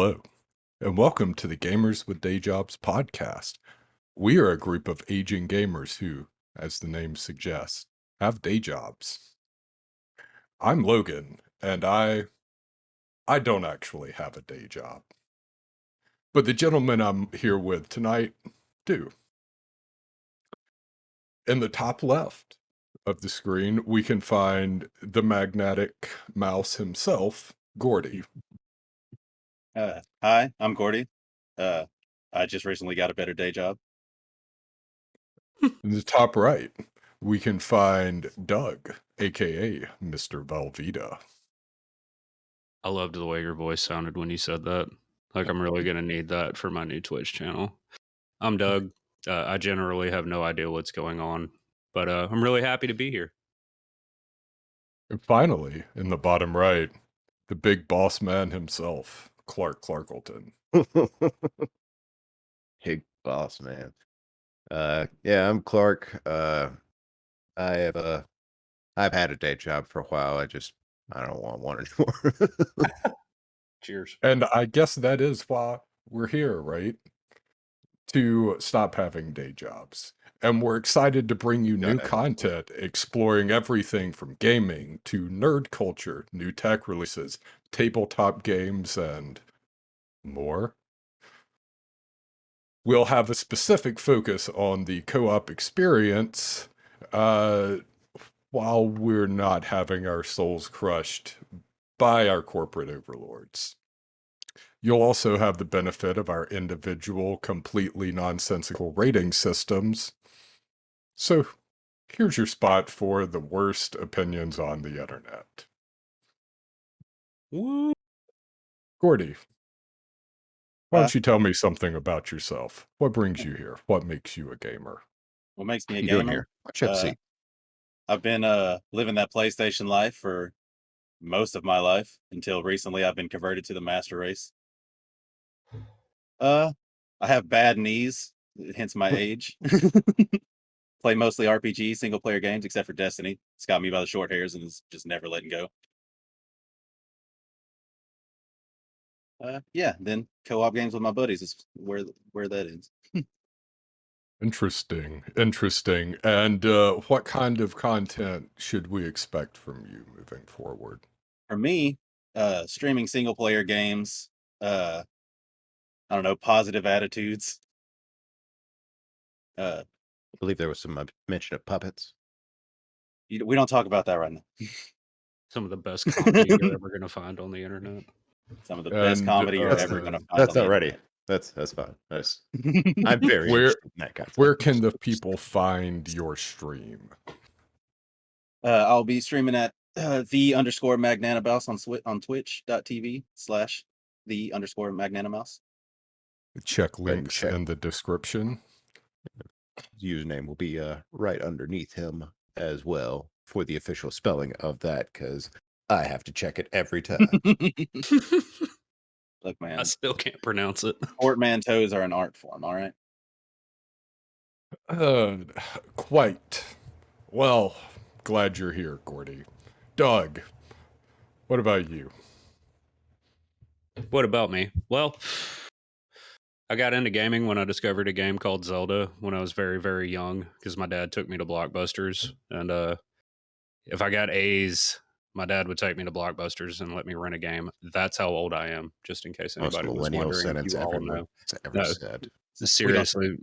Hello, and welcome to the Gamers with Day Jobs podcast. We are a group of aging gamers who, as the name suggests, have day jobs. I'm Logan, and I don't actually have a day job. But the gentleman I'm here with tonight do. In the top left of the screen, we can find the magnetic mouse himself, Gordy. Hi, I'm Gordy. Uh, I just recently got a better day job. In the top right, we can find Doug, aka Mr. Velveeta. I loved the way your voice sounded when you said that. Like, I'm really gonna need that for my new Twitch channel. I'm Doug. I generally have no idea what's going on, but I'm really happy to be here. And finally, in the bottom right, the big boss man himself, Clark Clarkleton. Big boss man. Yeah, I'm Clark. I have I've had a day job for a while. I don't want one anymore. Cheers. And I guess that is why we're here, right? To stop having day jobs. And we're excited to bring you new Gotta- content exploring everything from gaming to nerd culture, new tech releases, tabletop games, and more. We'll have a specific focus on the co-op experience while we're not having our souls crushed by our corporate overlords. You'll also have the benefit of our individual, completely nonsensical rating systems. So here's your spot for the worst opinions on the internet. Woo. Gordy, why Uh, don't you tell me something about yourself? What brings you here? What makes you a gamer? what makes me a you doing gamer? here? Watch up, see. I've been living that PlayStation life for most of my life until recently. I've been converted to the master race. I have bad knees, hence my age. Play mostly RPG single player games, except for Destiny. It's got me by the short hairs and is just never letting go. Yeah, then co-op games with my buddies is where that ends. Interesting, interesting. And what kind of content should we expect from you moving forward? For me, streaming single player games, I don't know, positive attitudes. I believe there was some mention of puppets. We don't talk about that right now. Some of the best comedy you're ever gonna find on the internet. Some of the best comedy you're ever going to find. That's on not the ready. That's fine. I'm very Where interested in that kind of where can the people find your stream? I'll be streaming at _Magnanamouse on twitch.tv/the_Magnanamouse. Check Go ahead and links check. in the description. Username will be right underneath him as well for the official spelling of that, because I have to check it every time. Look, man, I still can't pronounce it. portmanteaus are an art form, all right? Quite. Well, glad you're here, Gordy. Doug, what about you? What about me? Well, I got into gaming when I discovered a game called Zelda when I was very, very young because my dad took me to Blockbusters. And if I got A's, my dad would take me to Blockbusters and let me rent a game. That's how old I am, just in case Most anybody was millennial wondering. sentence You all ever know. ever No, said. seriously.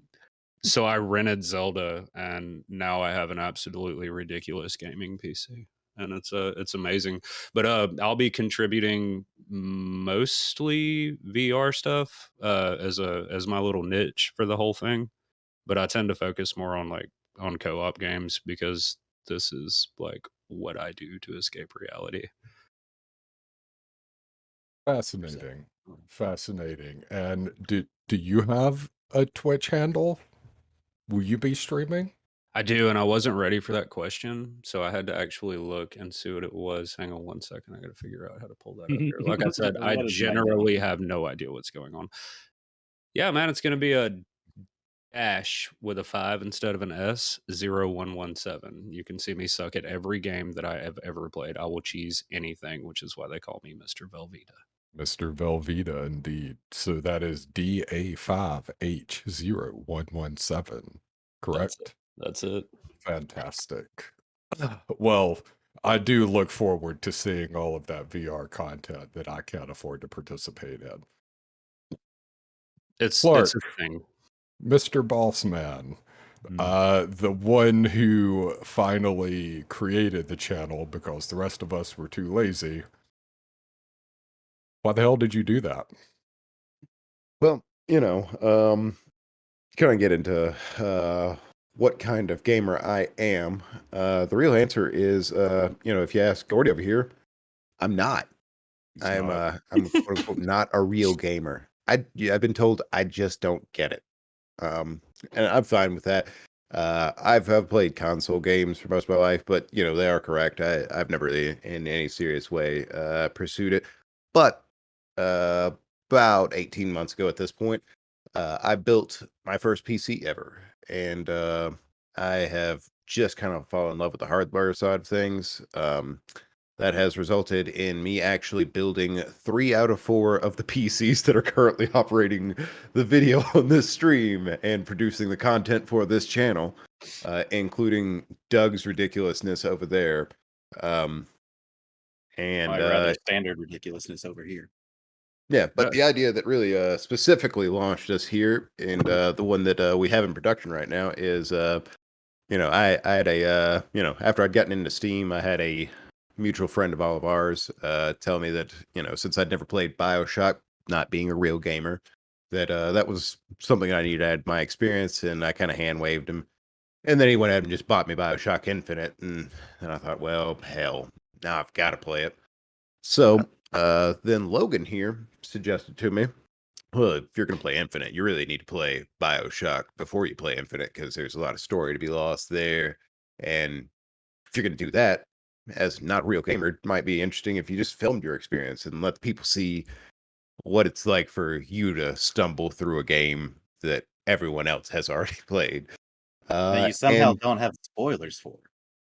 So I rented Zelda, and now I have an absolutely ridiculous gaming PC, and it's amazing. But I'll be contributing mostly VR stuff as my little niche for the whole thing. But I tend to focus more on co-op games because this is like what I do to escape reality. Fascinating. Fascinating. And do you have a Twitch handle? Will you be streaming? I do, and I wasn't ready for that question, so I had to actually look and see what it was. Hang on one second. I got to figure out how to pull that up here. Like I said, I What is generally have no idea what's going on. Yeah, man, it's going to be a dash with a 5 instead of an S, 0117. You can see me suck at every game that I have ever played. I will cheese anything, which is why they call me Mr. Velveeta. Mr. Velveeta, indeed. So that is DA5H0117, That's correct? it. That's it. Fantastic. Well, I do look forward to seeing all of that VR content that I can't afford to participate in. It's a Clark, thing. Mr. Bossman, Mm. the one who finally created the channel because the rest of us were too lazy. Why the hell did you do that? Well, kind of get into what kind of gamer I am. The real answer is, if you ask Gordy over here, I'm not. He's not. I'm quote unquote not a real gamer. I've been told I just don't get it. And I'm fine with that. I've played console games for most of my life, but they are correct. I've never really, in any serious way, pursued it. But uh, about 18 months ago, at this point, I built my first PC ever, and I have just kind of fallen in love with the hardware side of things. That has resulted in me actually building 3 out of 4 of the PCs that are currently operating the video on this stream and producing the content for this channel, including Doug's ridiculousness over there. Um, and My rather standard ridiculousness over here. Yeah, but the idea that really specifically launched us here, and the one that we have in production right now is, I had after I'd gotten into Steam, I had a mutual friend of all of ours tell me that, since I'd never played BioShock, not being a real gamer, that that was something I needed to add to my experience, and I kind of hand waved him. And then he went ahead and just bought me BioShock Infinite, and then I thought, well, hell, now I've got to play it. So then Logan here suggested to me, well, if you're going to play Infinite, you really need to play BioShock before you play Infinite because there's a lot of story to be lost there. And if you're going to do that, as not a real gamer, it might be interesting if you just filmed your experience and let people see what it's like for you to stumble through a game that everyone else has already played. That you somehow And don't have spoilers for.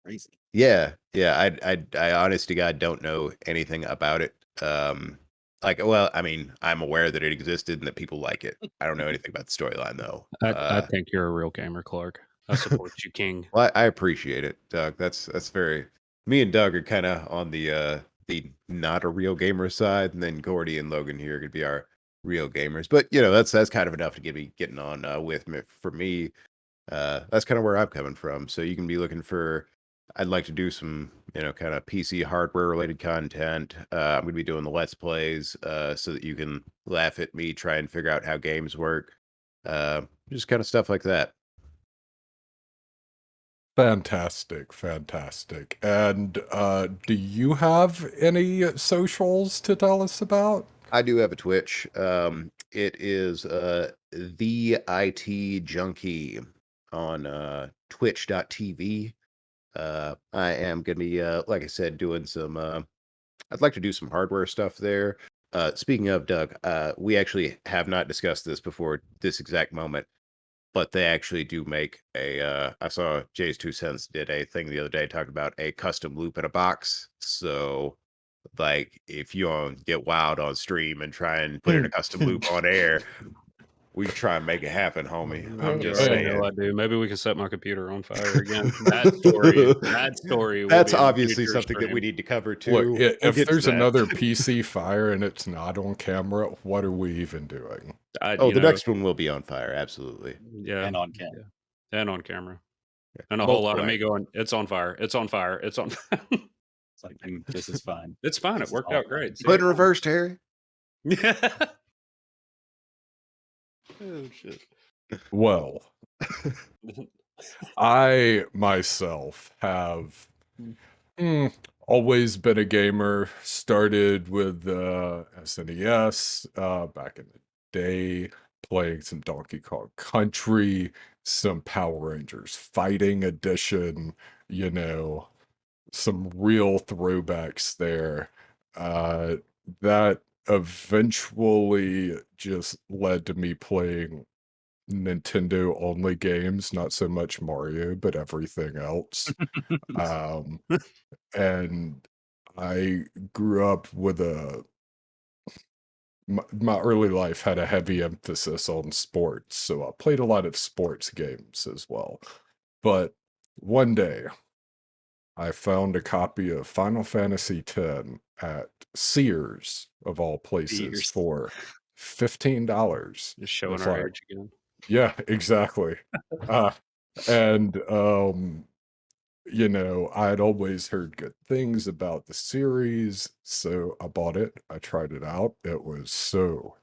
Crazy. yeah, I honest to God don't know anything about it. Well, I mean, I'm aware that it existed and that people like it. I don't know anything about the storyline though. I think you're a real gamer, Clark. I support you, King. Well, I appreciate it, Doug. That's very. Me and Doug are kind of on the not a real gamer side, and then Gordy and Logan here could be our real gamers. But that's kind of enough to get me getting on with me. For me, that's kind of where I'm coming from. So you can be looking for. I'd like to do some, kind of PC hardware related content. I'm going to be doing the Let's Plays so that you can laugh at me, try and figure out how games work. Just kind of stuff like that. Fantastic, fantastic. And do you have any socials to tell us about? I do have a Twitch. It is the IT Junkie on twitch.tv. I am going to be, like I said, doing some, I'd like to do some hardware stuff there. Speaking of Doug, we actually have not discussed this before this exact moment, but they actually do make I saw Jay's 2 cents did a thing the other day talking about a custom loop in a box. So, like, if you get wild on stream and try and put in a custom loop on air, we can try and make it happen, homie. I'm You just already know saying. I do. Maybe we can set my computer on fire again. That story will That's be in a obviously future something that we stream. need to cover Look, too. We'll if get to there's that. another PC fire and it's not on camera, what are we even doing? Oh, the next one will be on fire, absolutely. Yeah, And on camera. yeah, and on camera, Yeah. and a whole lot Multiple of me angles. going, "It's on fire! It's on fire! It's on." It's like, this is fine. It's fine. This It is worked all out fine. great. See Put in ya. reverse, Terry. Yeah. Oh shit. Well, I myself have always been a gamer. Started with SNES back in the day, playing some Donkey Kong Country, some Power Rangers Fighting Edition, you know, some real throwbacks there. Uh, that eventually just led to me playing Nintendo only games, not so much Mario, but everything else. Um, and I grew up with a my early life had a heavy emphasis on sports, so I played a lot of sports games as well. But one day, I found a copy of Final Fantasy X at Sears, of all places, Years. for $15. Just I showing was our like, age again. yeah, exactly. Uh, and you know, I had always heard good things about the series, so I bought it. I tried it out. It was so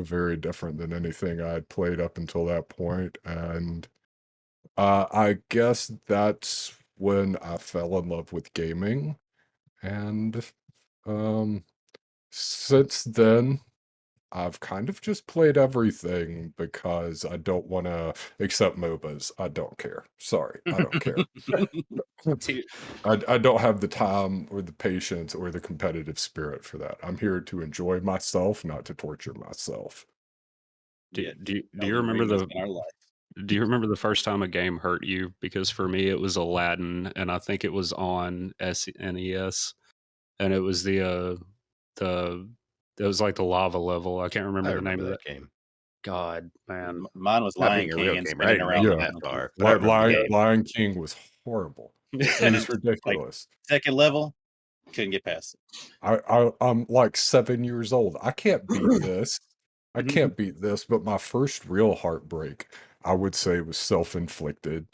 very different than anything I had played up until that point, and I guess that's when I fell in love with gaming, and um, since then, I've kind of just played everything because I don't want to accept MOBAs. I don't care. Sorry, I don't care. Do, I don't have the time or the patience or the competitive spirit for that. I'm here to enjoy myself, not to torture myself. do, Yeah, do you Elden remember Ring has the been our life. Do you remember the first time a game hurt you? Because for me, it was Aladdin, and I think it was on SNES, and it was the it was like the lava level. I can't I remember the name remember of that that. game. God, man, Mine was Not Lion being a real King and gamer, I spinning didn't make around it the Yeah, that mountain. far, but I remember the game. Lion King was horrible. It was Like ridiculous. second level, couldn't get past I'm like 7 years old. I can't beat this. I it. can't beat this. But my first real heartbreak, I would say, was self-inflicted.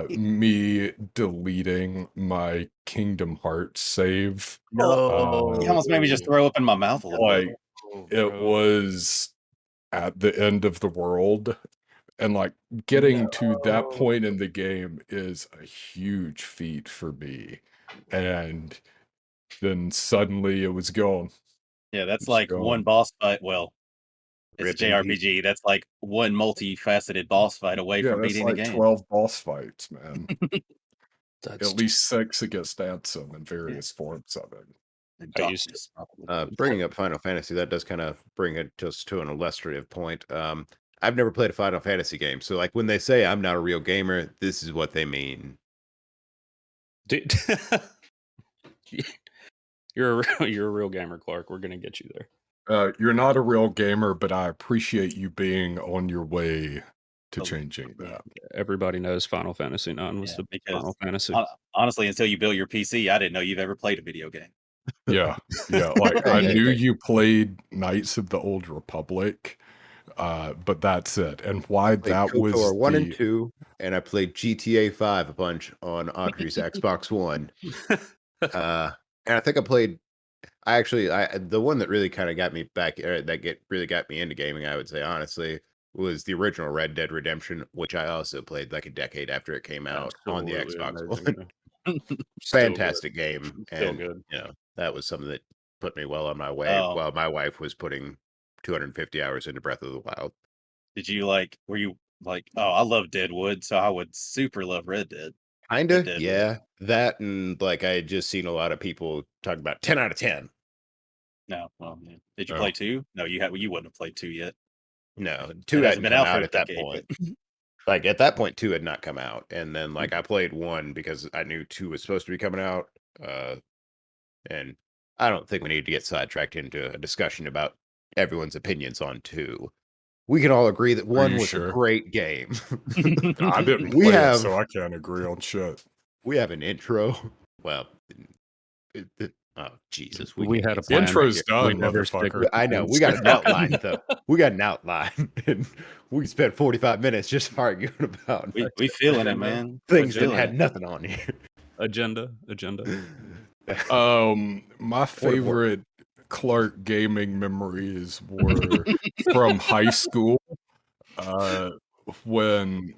Me deleting my Kingdom Hearts save. You almost made me just throw up in my mouth a little bit. Like it was at the end of the world, and like getting to that point in the game is a huge feat for me. And then suddenly it was gone. Yeah, that's It's like one gone. boss fight. Well, it's a Ripped in pieces. JRPG. That's like one multifaceted boss fight away Yeah, from that's beating the like game. 12 boss fights, man. that's At least 6 against Ansem in various forms of it. And I used darkness, probably. Bringing up Final Fantasy, that does kind of bring it just to an illustrative point. I've never played a Final Fantasy game, so like when they say I'm not a real gamer, this is what they mean. Dude, you're a real gamer, Clark. We're gonna get you there. You're not a real gamer, but I appreciate you being on your way to Oh, changing yeah. that. Everybody knows Final Fantasy IX was Yeah, the because Final Fantasy. honestly, until you built your PC, I didn't know you've ever played a video game. Yeah, yeah. Like Hey, I hey, knew hey. you played Knights of the Old Republic, but that's it. And why Played that KOTOR was 1 and the 2, and I played GTA 5 a bunch on Audrey's Xbox One. And I think I the one that really kind of got me back, really got me into gaming, I would say honestly, was the original Red Dead Redemption, which I also played like a decade after it came out on the Absolutely Xbox amazing. One. Still good. Fantastic game, Still and good. that was something that put me well on my way. Oh, While my wife was putting 250 hours into Breath of the Wild. did you were you like, oh, I love Deadwood, so I would super love Red Dead or Kinda, Deadwood. yeah. That and like I had just seen a lot of people talk about 10 out of 10. No, well, yeah. Did you oh, play 2? No, you wouldn't have played 2 yet. No, It 2 hasn't hadn't been come out for out a at that decade, but point. Like at that point, 2 had not come out. And then like I played 1 because I knew 2 was supposed to be coming out. And I don't think we need to get sidetracked into a discussion about everyone's opinions on 2. We can all agree that are 1 you was a sure? great game. I didn't we play it, have so I can't agree on shit. we have an intro. Well, oh Jesus, we We can't had a get plan. sidetracked Intro's here. We done, never stick motherfucker. with I know we plans. got an outline though. We got an outline, and we spent 45 minutes just arguing about we feeling it, Agenda. man. things that Feeling had it. nothing on here. Agenda. My What? favorite Clark gaming memories were from high school, uh, when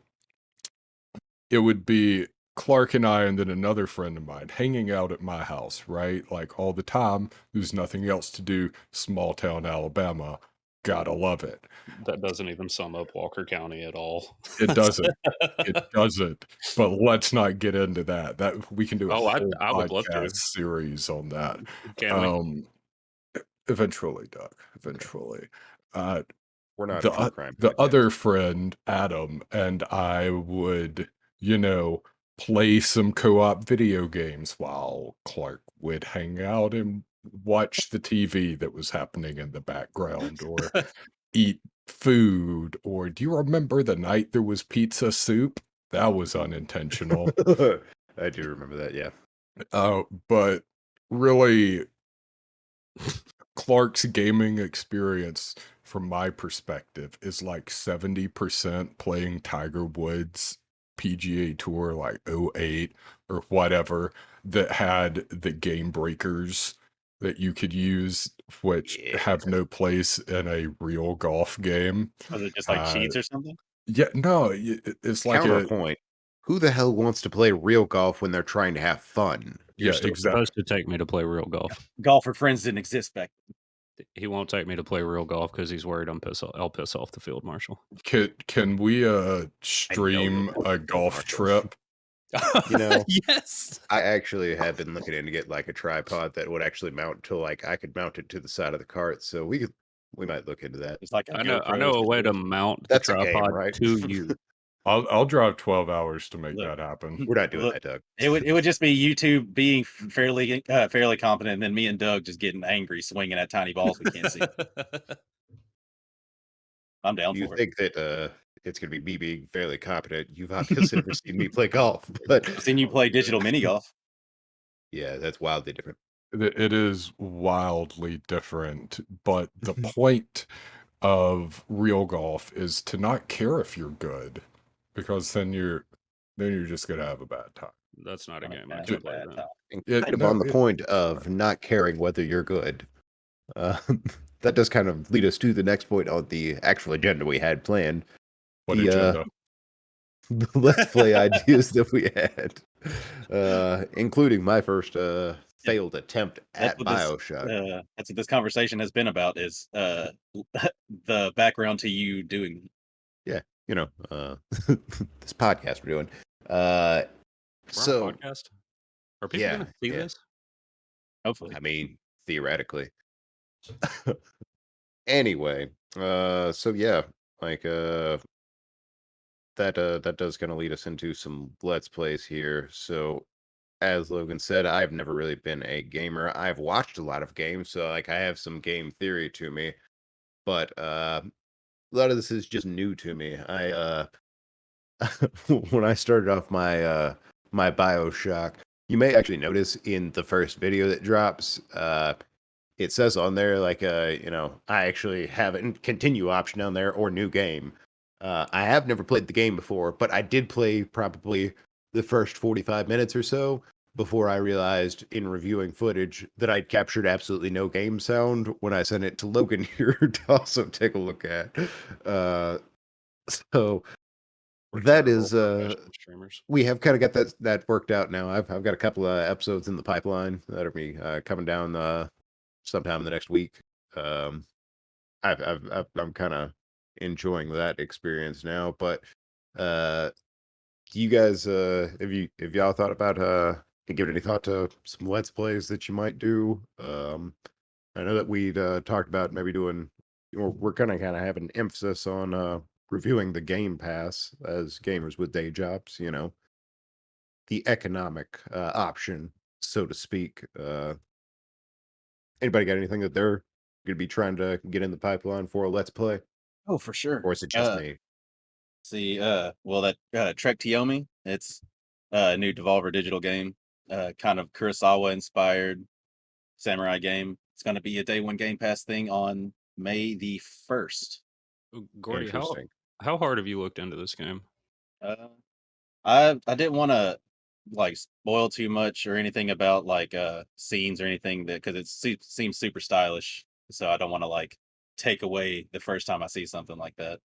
it would be Clark and I and then another friend of mine hanging out at my house, right? Like all the time. There's nothing else to do. Small town Alabama. Gotta love it. That doesn't even sum up Walker County at all. It doesn't. It doesn't. But let's not get into that. That we can do a Oh, whole I would love to. podcast series on that. Can we? Um, eventually, Doug. Eventually. Uh, We're not a the true o crime the podcast. other friend, Adam, and I would, you know, play some co-op video games while Clark would hang out and watch the TV that was happening in the background or eat food. Or do you remember the night there was pizza soup? That was unintentional. I do remember that. Yeah. But really, Clark's gaming experience, from my perspective, is like 70% playing Tiger Woods PGA Tour, like '08 or whatever, that had the game breakers that you could use, which Yeah. have no place in a real golf game. Was it just like Uh, cheats or something? yeah, no, it's like a, Counterpoint. Who the hell wants to play real golf when they're trying to have fun? You're yeah, still exactly. supposed to take me to play real golf. Golfer friends didn't exist back. He won't take me to play real golf because he's worried I'll piss off the field marshal. Can we I know stream you'll a Field golf Marshal. trip? You know, Yes. I actually have been looking into get like a tripod that would actually mount to like I could mount it to the side of the cart. So we might look into that. It's like a I GoPro know a way to situation. mount the That's a game, tripod right? to you. I'll drive 12 hours to make Look, that happen. We're not doing look, that, Doug. it would just be YouTube being fairly competent, and then me and Doug just getting angry, swinging at tiny balls we can't see. I'm down You for it. think that it's gonna be me being fairly competent? You've obviously never seen me play golf, but I've seen you play digital mini golf. yeah, that's wildly different. It is wildly different, but the point of real golf is to not care if you're good, because then you're just gonna have a bad time. That's not a game I That's can a play bad then. time. And It kind of no, on the it point it's of fine. not caring whether you're good, uh, that does kind of lead us to the next point on the actual agenda we had planned. What The agenda? the let's play ideas that we had, including my first Yeah, failed attempt that's at what this Bioshock. that's what this conversation has been about is the background to you doing. Yeah, you know, this podcast we're doing. Uh, We're on a so podcast. Are people yeah, going to see yeah. this? Hopefully, I mean, theoretically. Anyway, so yeah, like that does kind of lead us into some let's plays here. So as Logan said, I've never really been a gamer. I've watched a lot of games, so like I have some game theory to me, but a lot of this is just new to me. I when I started off my BioShock, you may actually notice in the first video that drops, it says on there like I actually have a continue option on there or new game. I have never played the game before, but I did play probably the first 45 minutes or so before I realized in reviewing footage that I'd captured absolutely no game sound when I sent it to Logan here to also take a look at. Uh, so We're that terrible is professional streamers. we have kind of got that worked out now. I've got a couple of episodes in the pipeline that'll be coming down sometime in the next week. Um, I'm kind of enjoying that experience now. But uh, do you guys have y'all thought about give it any thought to some let's plays that you might do? I know that we'd talked about maybe doing. We're kind of having emphasis on reviewing the Game Pass as gamers with day jobs. You know, the economic option, so to speak. Anybody got anything that they're going to be trying to get in the pipeline for a let's play, oh for sure. or is it just me? See, well, that Trek Tiomi, it's a new Devolver Digital game, kind of Kurosawa inspired samurai game. It's going to be a day one Game Pass thing on May the 1st. Gordy, Interesting. how hard have you looked into this game? Uh, I didn't want to like spoil too much or anything about like scenes or anything that because seems super stylish, so I don't want to like take away the first time I see something like that.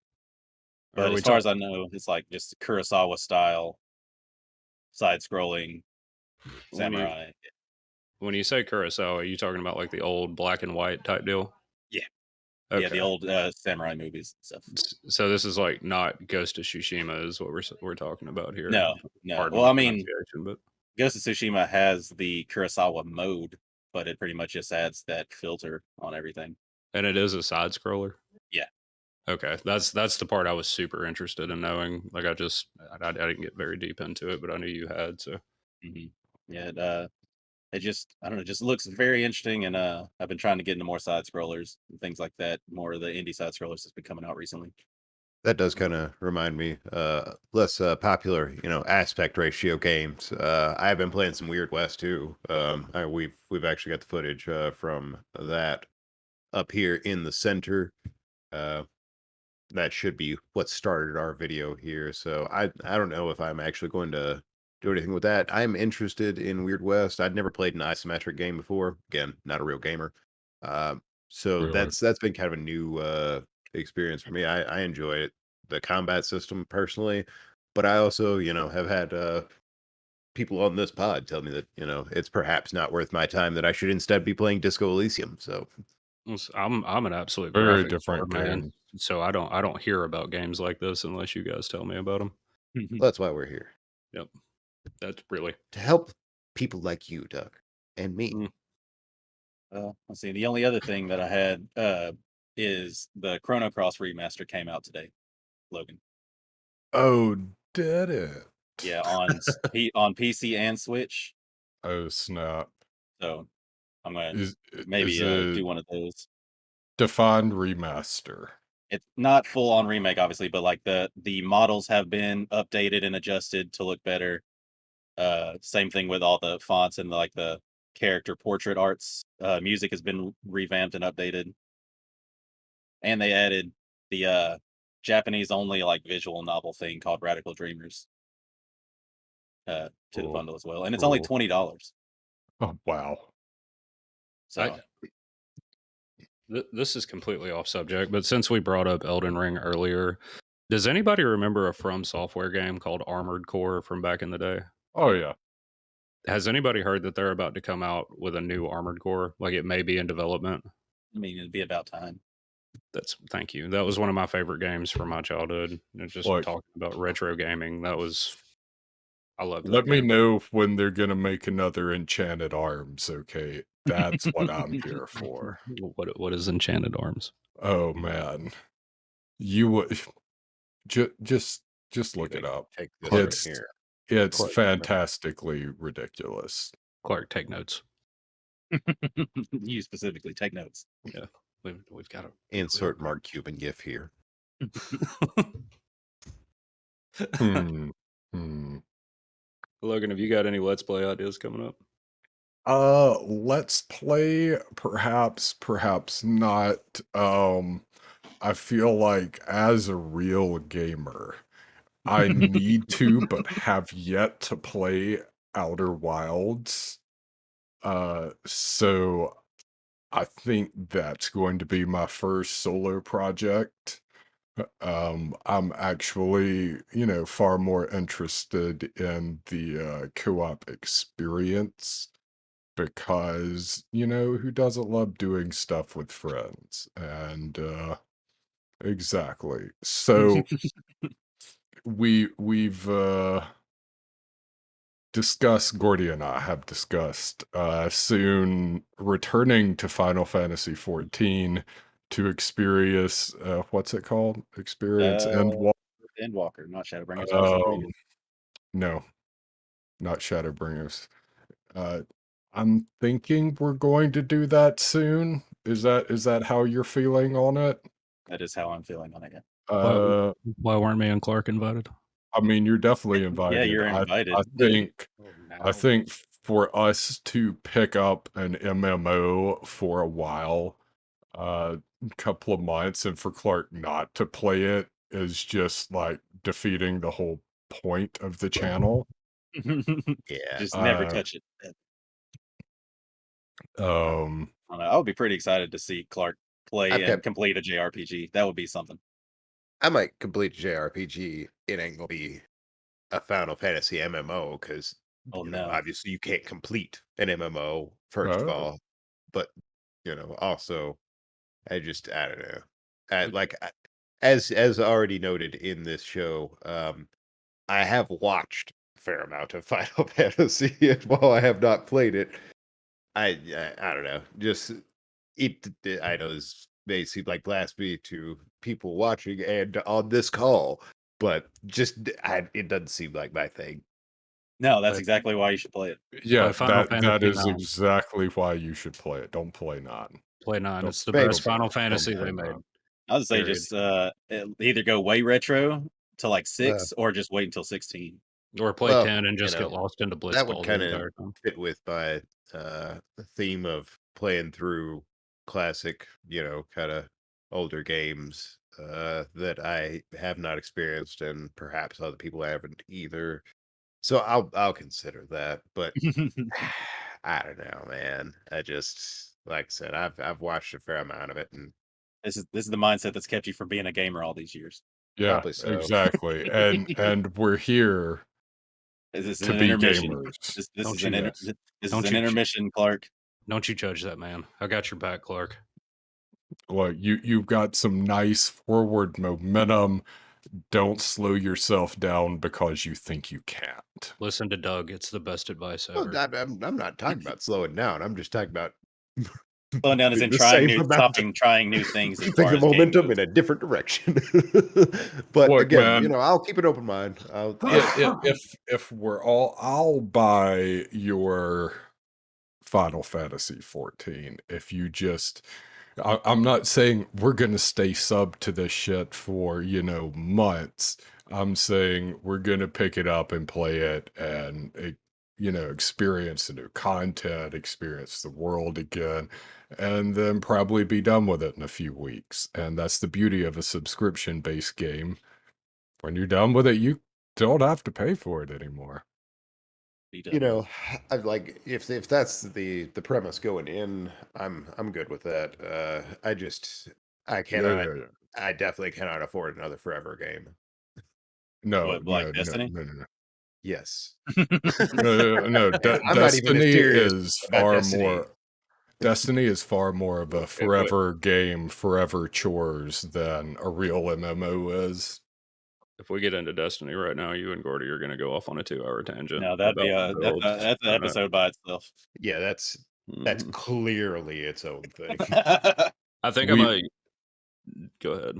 Or are But we as far talk as I know, it's like just Kurosawa style side scrolling when you samurai. when you say Kurosawa, are you talking about like the old black and white type deal? Yeah. Yeah, the Okay. old samurai movies and stuff. So this is like not Ghost of Tsushima is what we're talking about here. No, no. Pardon Well, my I mean, pronunciation, but Ghost of Tsushima has the Kurosawa mode, but it pretty much just adds that filter on everything. and it is a side scroller. Yeah. Okay, that's the part I was super interested in knowing. Like I didn't get very deep into it, but I knew you had. So Yeah. it just I don't know, just looks very interesting. And I've been trying to get into more side scrollers and things like that. More of the indie side scrollers that's been coming out recently. That does kind of remind me, less popular, aspect ratio games. I have been playing some Weird West too. We've actually got the footage from that up here in the center. Uh, that should be what started our video here. So I don't know if I'm actually going to do anything with that. I'm interested in Weird West. I'd never played an isometric game before. Again, not a real gamer. So Really. that's been kind of a new experience for me. I enjoy it, the combat system personally, but I also have had people on this pod tell me that it's perhaps not worth my time. That I should instead be playing Disco Elysium. So I'm an absolute Very graphics nerd, different man. game. So I don't hear about games like this unless you guys tell me about them. that's why we're here, Yep, that's really. to help people like you, Doug, and me. Mm. Let's see. The only other thing that I had is the Chrono Cross remaster came out today, Logan. Oh, did it? Yeah, on PC and Switch. Oh, snap. So I'm gonna Is maybe it do one of those. defined remaster? It's not full on remake, obviously, but like the models have been updated and adjusted to look better. Same thing with all the fonts and like the character portrait arts. Music has been revamped and updated, and they added the Japanese only like visual novel thing called Radical Dreamers to the Cool. bundle as well, and it's only Cool. $20. Oh, wow. I So this is completely off subject, but since we brought up Elden Ring earlier, does anybody remember a From Software game called Armored Core from back in the day? Oh, yeah. Has anybody heard that they're about to come out with a new Armored Core? Like it may be in development. I mean, it'd be about time. Thank you. That was one of my favorite games from my childhood. Just Look, talking about retro gaming. I loved let that me game. know when they're gonna make another Enchanted Arms, okay? That's what I'm here for. What is Enchanted Arms? Oh, man. You would just Here, look it they up. take this right Clark, It's here. it's Clark, fantastically ridiculous. Clark, take notes. You specifically take notes. Yeah, we've got to Insert Mark Cuban gif here. Hmm. Hmm. Logan, have you got any Let's Play ideas coming up? Let's play, perhaps not. I feel like as a real gamer, I need to, but have yet to play Outer Wilds. So I think that's going to be my first solo project. I'm actually, far more interested in the co-op experience because, who doesn't love doing stuff with friends? And exactly. So we've discussed, Gordy and I have discussed soon returning to Final Fantasy 14 to experience what's it called? Experience uh, Endwalker. Endwalker, not Shadowbringers. I was Um, thinking no, not Shadowbringers. Uh, I'm thinking we're going to do that soon. Is that how you're feeling on it? that is how I'm feeling on it. Yeah, Why Uh, why weren't me and Clark invited? I mean, you're definitely yeah, invited. you're I invited. think Oh, I now. think for us to pick up an MMO for a while, couple of months, and for Clark not to play it is just like defeating the whole point of the channel. Yeah. Just never Uh, touch it. um, I would be pretty excited to see Clark play I've and got complete a JRPG. That would be something. I might complete JRPG. It ain't gonna be a Final Fantasy MMO because Oh no. obviously you can't complete an MMO first of oh, all, but also I don't know. As already noted in this show, I have watched a fair amount of Final Fantasy, and while I have not played it, I don't know. Just I know this may seem like blasphemy to people watching and on this call, but just it doesn't seem like my thing. No, that's Play, exactly why you should play it. Yeah, play Final that Fantasy is 9. exactly why you should play it. Don't play 9. Play 9. Don't It's the Maybe. best don't Final don't Fantasy play they made. 9. I would say Period. just either go way retro to like Uh, 6 or just wait until 16. Or play well, 10 and you just get know, lost into that would Blitzball the kind of entire time. fit with my theme of playing through classic, kind of older games that I have not experienced, and perhaps other people haven't either. So I'll consider that, but I don't know, man. I just like I said, I've watched a fair amount of it, and This is the mindset that's kept you from being a gamer all these years. Yeah, probably so. exactly. And we're here This is to an be intermission. gamers. This Don't is you, Yes. this is don't an you, intermission, Clark. don't you judge that man. I got your back, Clark. Well, you've got some nice forward momentum. Don't slow yourself down because you think you can't. Listen to Doug. It's the best advice Well, ever. I'm not talking about slowing down. I'm just talking about Slowing down is in the same amount. trying new things as Keeping far the as game momentum goes. in a different direction. But Look, again, man, I'll keep an open mind. I'll if we're all, I'll buy your Final Fantasy 14 if you just I'm not saying we're gonna stay sub to this shit for, months. I'm saying we're gonna pick it up and play it and experience the new content, experience the world again, and then probably be done with it in a few weeks. And that's the beauty of a subscription-based game. When you're done with it, you don't have to pay for it anymore. Be you done with know, I like if that's the premise going in, I'm good with that. I Yeah, cannot yeah, yeah. I definitely cannot afford another forever game. No, what, like no, no, Destiny? no, no, no. Yes. No, And I'm not even as Destiny serious is about far Destiny. more Destiny is far more of a If forever game, forever chores than a real MMO is. we get into Destiny right now, you and Gordy are going to go off on a 2-hour tangent No, that'd be about a builds. that's an episode by itself. Yeah, that's Mhm. clearly its own thing. I think I'm We a. Go ahead.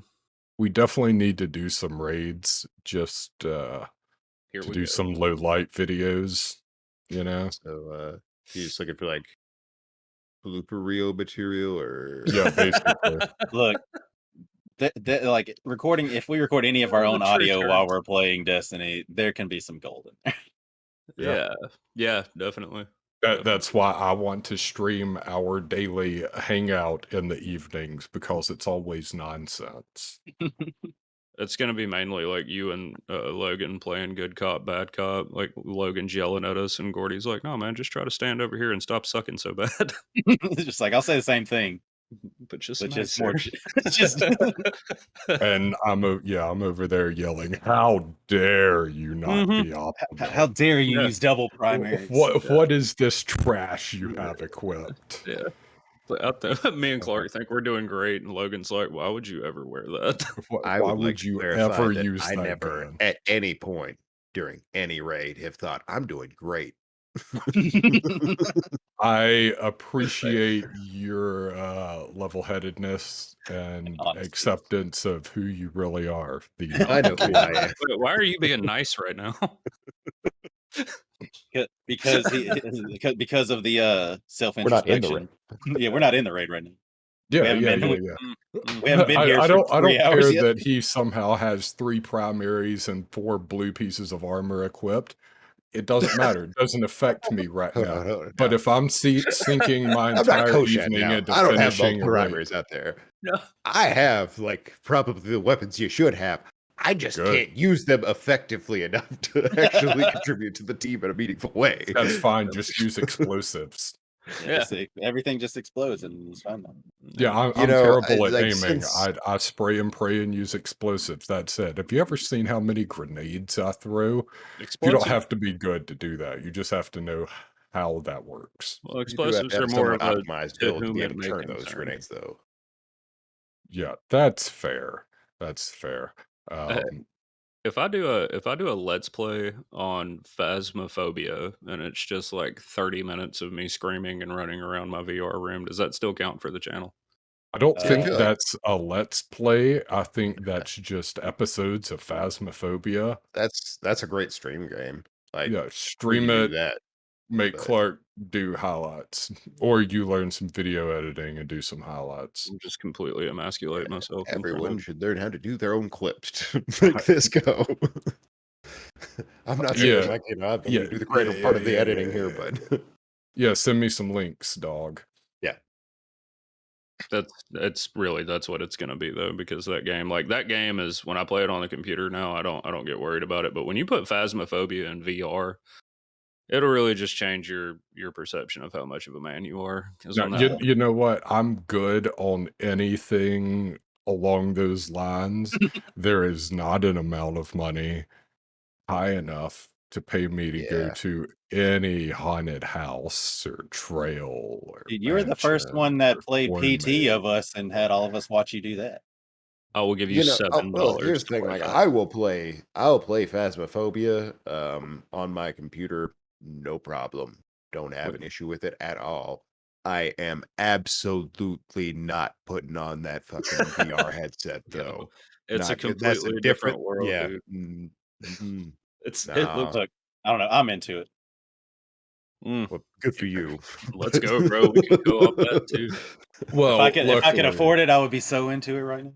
we definitely need to do some raids just to Here we do go. some low light videos, you know? So you're just looking for like blooper reel material or Yeah, basically. Look, like recording. If we record any of our Oh, own true audio while turns. we're playing Destiny, there can be some gold in there. Yeah. Yeah, definitely. That's why I want to stream our daily hangout in the evenings because it's always nonsense. It's gonna be mainly like you and Logan playing good cop, bad cop. Like Logan's yelling at us, and Gordy's like, "No, man, just try to stand over here and stop sucking so bad." It's just like I'll say the same thing, But just but just nicer. more. Just And I'm over there yelling, "How dare you not Mhm. be how optimal? dare you Yeah, use double primaries? What yeah, what is this trash you have equipped?" yeah. But out there, me and Uh, Clark think we're doing great, and Logan's like, "Why would you ever wear that?" I Why would like would to you clarify ever that use I that never gun? at any point during any raid have thought I'm doing great. I Same. appreciate your level-headedness and Honesty, acceptance of who you really are, the I know who I non-gamer. am. Wait, why are you being nice right now? because of the self We're not in the raid. introspection. Yeah, we're not in the raid right now. We Yeah, haven't yeah, been yeah, we, yeah. Mm, mm. we haven't been here for I 3 don't hours care yet. that he somehow has 3 primaries and 4 blue pieces of armor equipped. It doesn't matter. It doesn't affect me right Hold now. on, hold on. But Now. if I'm sinking my I'm not entire Koshat evening now. into I don't have finishing multiple a raid, primaries out there. No. I have like probably the weapons you should have. I just good. can't use them effectively enough to actually contribute to the team in a meaningful way. That's fine. Just use explosives. Yeah. Everything just explodes and it's fine. Yeah, Yeah. I'm terrible at Like aiming. since I spray and pray and use explosives. That's it. Have you ever seen how many grenades I throw? You don't Explosives. have to be good to do that. You just have to know how that works. Well, you do have to explosives have are a more somewhat of a optimized to build to whom be it able to may turn those concern. grenades, though. Yeah, that's fair. That's fair. Uh, Um, if I do a let's play on Phasmophobia and it's just like 30 minutes of me screaming and running around my VR room, does that still count for the channel? I don't See, I think feel like that's a let's play. I think that's just episodes of Phasmophobia. that's a great stream game. Like, Yeah, we stream can do it, that. make But Clark do highlights, or you learn some video editing and do some highlights. Just completely emasculate myself in front everyone of. should learn how to do their own clips to make this go. I'm not saying, Yeah, like, I'm the one yeah, to do the yeah, greater yeah, part of the yeah, editing yeah, here, yeah. but Yeah, send me some links, dog. yeah. That's what it's gonna be though, because that game is when I play it on the computer now, I don't get worried about it. But when you put Phasmophobia in VR, it'll really just change your perception of how much of a man you are. Because Now, when that you know what? I'm good on anything along those lines. There is not an amount of money high enough to pay me to go Yeah. to any haunted house or trail or Dude, you were the first mansion one that or played corn PT of maze. us and had all of us watch you do that. I will give you You know, $7 well, here's the to thing, play like, that. I'll play Phasmophobia, on my computer, no problem. Don't have an issue with it at all. I am absolutely not putting on that fucking VR headset, Yo, though. it's a That's a completely different different world, yeah. dude. It Nah. looks. Look, I don't know. I'm into it. Well, good for you. Let's go, bro. We can go off that too. Well, If I could luckily, afford it, I would be so into it right now.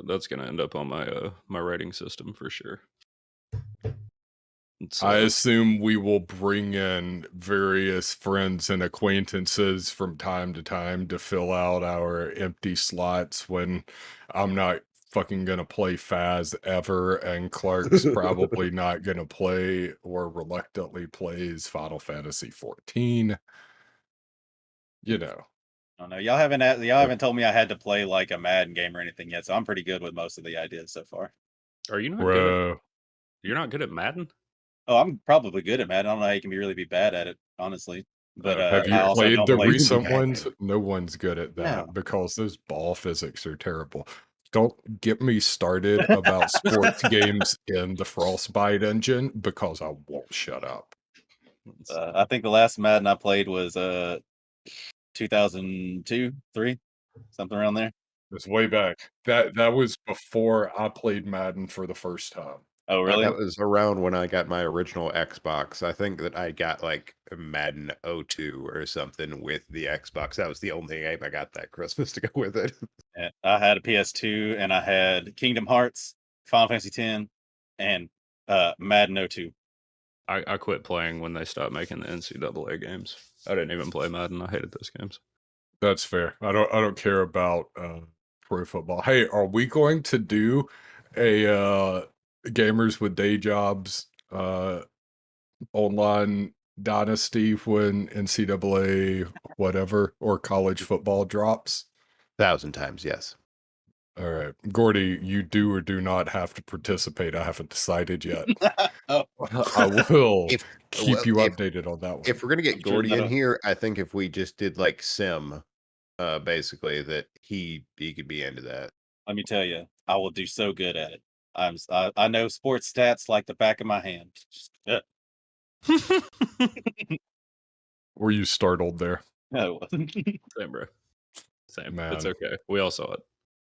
That's gonna end up on my my rating system for sure. It's I assume we will bring in various friends and acquaintances from time to time to fill out our empty slots when I'm not fucking gonna play Faz ever, and Clark's probably not gonna play or reluctantly plays Final Fantasy 14. You know, I don't know. Y'all haven't told me I had to play like a Madden game or anything yet, so I'm pretty good with most of the ideas so far. Are you not good at? bro. You're not good at Madden? Oh, I'm probably good at Madden. I don't know how you can really be bad at it, honestly. But Okay. Have I you also played don't the play. You can be recent bad. ones? No one's good at that No. because those ball physics are terrible. Don't get me started about sports games in the Frostbite engine because I won't shut up. I think the last Madden I played was 2002, 3, something around there. It's way back. That was before I played Madden for the first time. Oh, That really? was around when I got my original Xbox. I think that I got, like, a Madden '02 or something with the Xbox. That was the only game I got that Christmas to go with it. Yeah, I had a PS2 and I had Kingdom Hearts, Final Fantasy X, and Madden '02. I quit playing when they stopped making the NCAA games. I didn't even play Madden. I hated those games. That's fair. I don't care about pro football. Hey, are we going to do a gamers with day jobs online dynasty when NCAA whatever or college football drops? 1,000 times, yes. All right, Gordy, you do or do not have to participate. I haven't decided yet. Oh, I will If keep well, you updated on that one. if we're gonna get I'm sure Gordy in that'll. here, I think if we just did, like, Sim, basically, that he could be into that. Let me tell you, I will do so good at it. I know sports stats like the back of my hand. Were you startled there, No, it wasn't. Same, bro. Same. It's man? okay. We all saw it.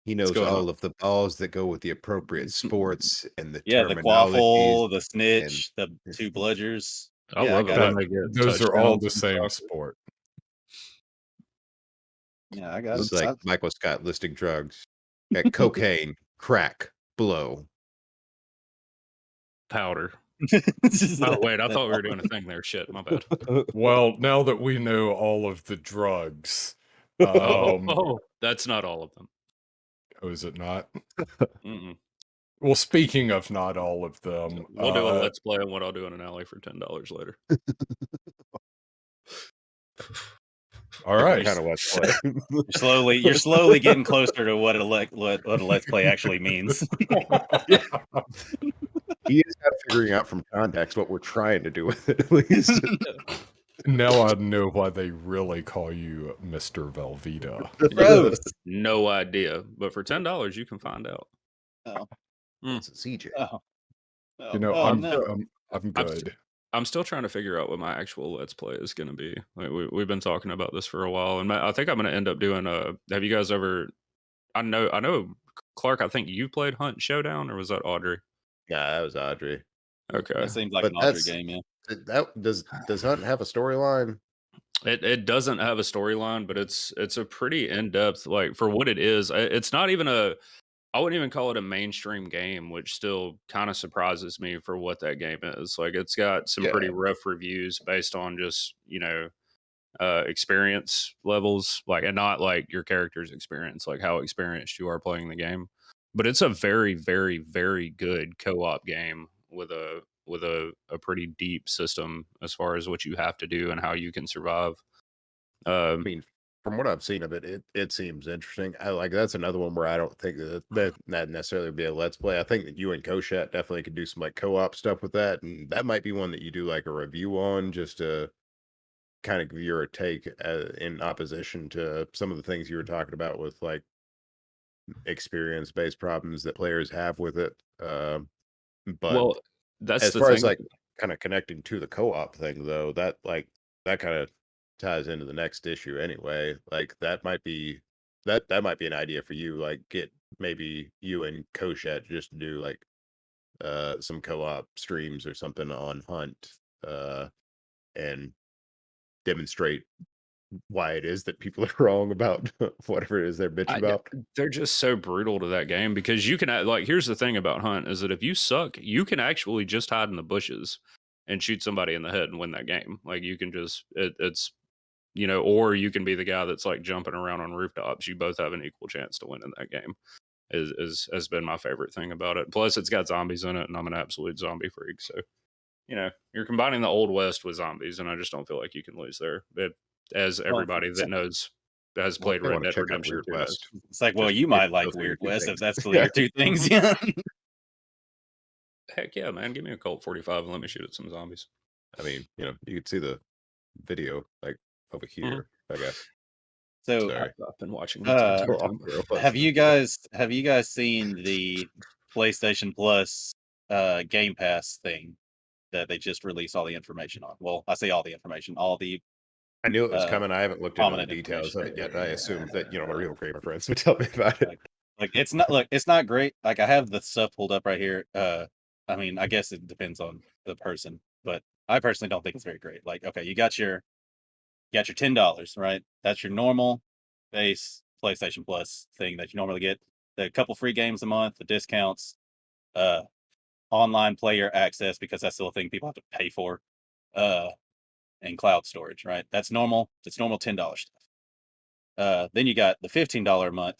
He What's knows going on? all of the balls that go with the appropriate sports and the Yeah, the terminologies quaffle, the and snitch, the two bludgers. I Yeah, I love it got when it. That they get those are all touchdowns the in same soccer. sport. Yeah, I got it's it. like Michael Scott listing drugs. Got cocaine, crack, blow. Powder. Oh wait, I That's thought we all. were doing a thing there. Shit, my bad. Well, now that we know all of the drugs, Oh, um, that's not all of them. oh, is it not? Mm-mm. Well, speaking of not all of them, We'll do a let's play on what I'll do in an alley for $10 later. all Different right. kind of let's play. You're slowly getting closer to what a let's play actually means. He is kind of figuring out from context what we're trying to do with it, at least. Now I know why they really call you Mr. Velveeta. Gross. No idea, but for $10 you can find out. Oh, It's a CJ. oh, You oh, know, oh no. I'm I'm st- good. I'm still trying to figure out what my actual let's play is going to be. Like we've been talking about this for a while, and I think I'm going to end up doing a. Have you guys ever? I know, Clark. I think you played Hunt Showdown, or was that Audrey? Yeah, that was Audrey. Okay. That seems like But an Audrey game, yeah. that does Hunt have a storyline? It doesn't have a storyline, but it's a pretty in-depth, like, for what it is. It's not even I wouldn't even call it a mainstream game, which still kind of surprises me for what that game is. Like, it's got some pretty Yeah. rough reviews based on just, experience levels, like, and not like your character's experience, like how experienced you are playing the game. But it's a very, very, very good co-op game with a pretty deep system as far as what you have to do and how you can survive. I Um, mean, from what I've seen of it, it seems interesting. I like that's another one where I don't think that necessarily would be a let's play. I think that you and Koshat definitely could do some like co-op stuff with that, and that might be one that you do like a review on, just to kind of give your take in opposition to some of the things you were talking about with like experience-based problems that players have with it. But well, that's as the far as thing. like kind of connecting to the co-op thing, though, that kind of ties into the next issue anyway. Like that might be an idea for you. Like get maybe you and Koshat just do like some co-op streams or something on Hunt, and demonstrate why it is that people are wrong about whatever it is they're bitching I, about. they're just so brutal to that game because you can like. Here's the thing about Hunt is that if you suck, you can actually just hide in the bushes and shoot somebody in the head and win that game. Like you can just it's or you can be the guy that's like jumping around on rooftops. You both have an equal chance to win in that game. Is has been my favorite thing about it. Plus, it's got zombies in it, and I'm an absolute zombie freak. So you're combining the old west with zombies, and I just don't feel like you can lose there. As Well, everybody it's that knows has Well, played I Red want to Dead check out Redemption Weird 2 knows. West. like, well, Just you if might like those are your Weird two West if things. that's Yeah. your two things, yeah. Heck yeah, man! Give me a Colt 45 and let me shoot at some zombies. I mean, you could see the video like over Mhm. here, I guess. So, Sorry. I've been watching it the uh, entire Go off time. the have rails. you guys seen the PlayStation Plus Game Pass thing that they just released all the information on? Well, I say all the information, all the I knew it was uh, coming. I haven't looked into the prominent details information. of it yet. I assumed that, my real gamer friends would tell me about it. Like, it's not look, it's not great. Like I have the stuff pulled up right here. I mean, I guess it depends on the person, but I personally don't think it's very great. Like, okay, you got your $10, right? That's your normal base PlayStation Plus thing that you normally get. The couple free games a month, the discounts, uh, online player access because that's still a thing people have to pay for, uh, and cloud storage, right? That's normal. It's normal $10 stuff. Then you got the $15 a month.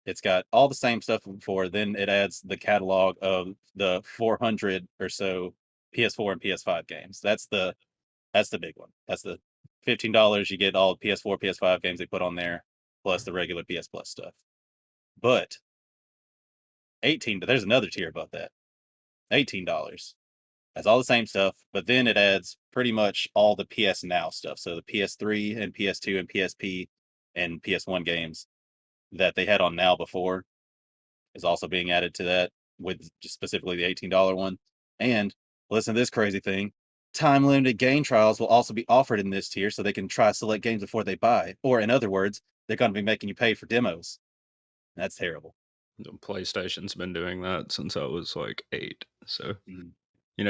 It's got all the same stuff from before. Then it adds the catalog of the 400 or so PS4 and PS5 games. That's the big one. That's the $15. You get all PS4, PS5 games they put on there, plus the regular PS Plus stuff. But 18, there's another tier above that. $18. That's all the same stuff, but then it adds pretty much all the PS Now stuff. So the PS3 and PS2 and PSP and PS1 games that they had on Now before is also being added to that with just specifically the $18 one. And listen to this crazy thing. Time limited game trials will also be offered in this tier so they can try select games before they buy. Or in other words, they're going to be making you pay for demos. That's terrible. PlayStation's been doing that since I was like 8. So Mm.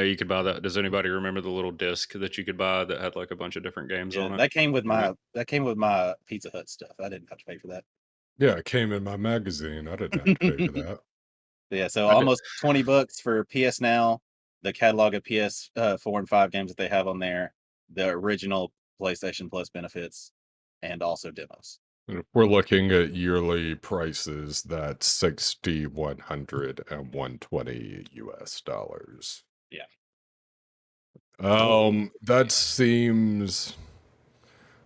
you could buy that. Does anybody remember the little disc that you could buy that had like a bunch of different games Yeah, on it? that came with my Pizza Hut stuff. I didn't have to pay for that. Yeah, it came in my magazine. I didn't have to pay for that. Yeah, so I did. almost $20 for PS Now, the catalog of PS 4 and 5 games that they have on there, the original PlayStation Plus benefits, and also demos. And if we're looking at yearly prices, that's 60, 100, and 120 US dollars. Yeah. That seems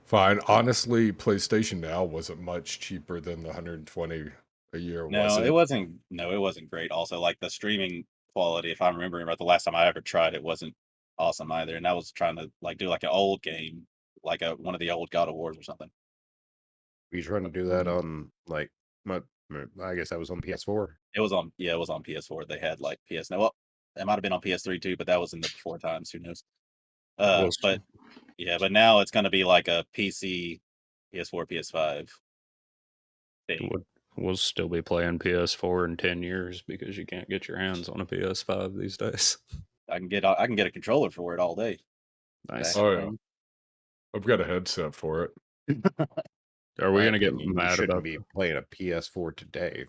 fine. Honestly, PlayStation Now wasn't much cheaper than the 120 a year, was No, it it? wasn't no, it wasn't great. Also, like the streaming quality, if I'm remembering right, the last time I ever tried it wasn't awesome either. And I was trying to like do like an old game, like one of the old God of Wars or something. We trying to do that Mhm. on like I guess that was on PS4. It was on PS4. They had like PS Now. Well, it might have been on PS3 too, but that was in the before times. Who knows? We'll But yeah, but now it's gonna be like a PC, PS4, PS5 thing. we'll, we'll still be playing PS4 in 10 years because you can't get your hands on a PS5 these days. I can get a controller for it all day. Nice. Oh yeah, I've got a headset for it. Are we My gonna get opinion, you mad shouldn't about be that? playing a PS4 today.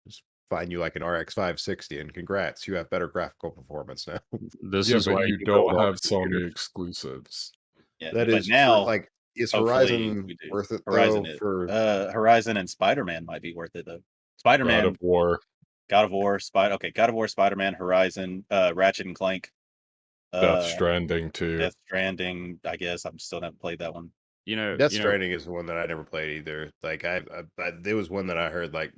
Just find you like an RX 560, and congrats, you have better graphical performance now. This Yeah, is but why you you build don't all have the Sony computers. exclusives. Yeah, That but is true. now, Like, is hopefully, Horizon we do. worth it Horizon though? is. For Horizon and Spider-Man might be worth it though. God Spider-Man, of War. God of War, God of War, Spider-Man, Horizon, Ratchet and Clank, Death uh, Stranding too. Death Stranding. I guess I'm still haven't played that one. Death You know, Stranding is the one that I never played either. Like, there was one that I heard like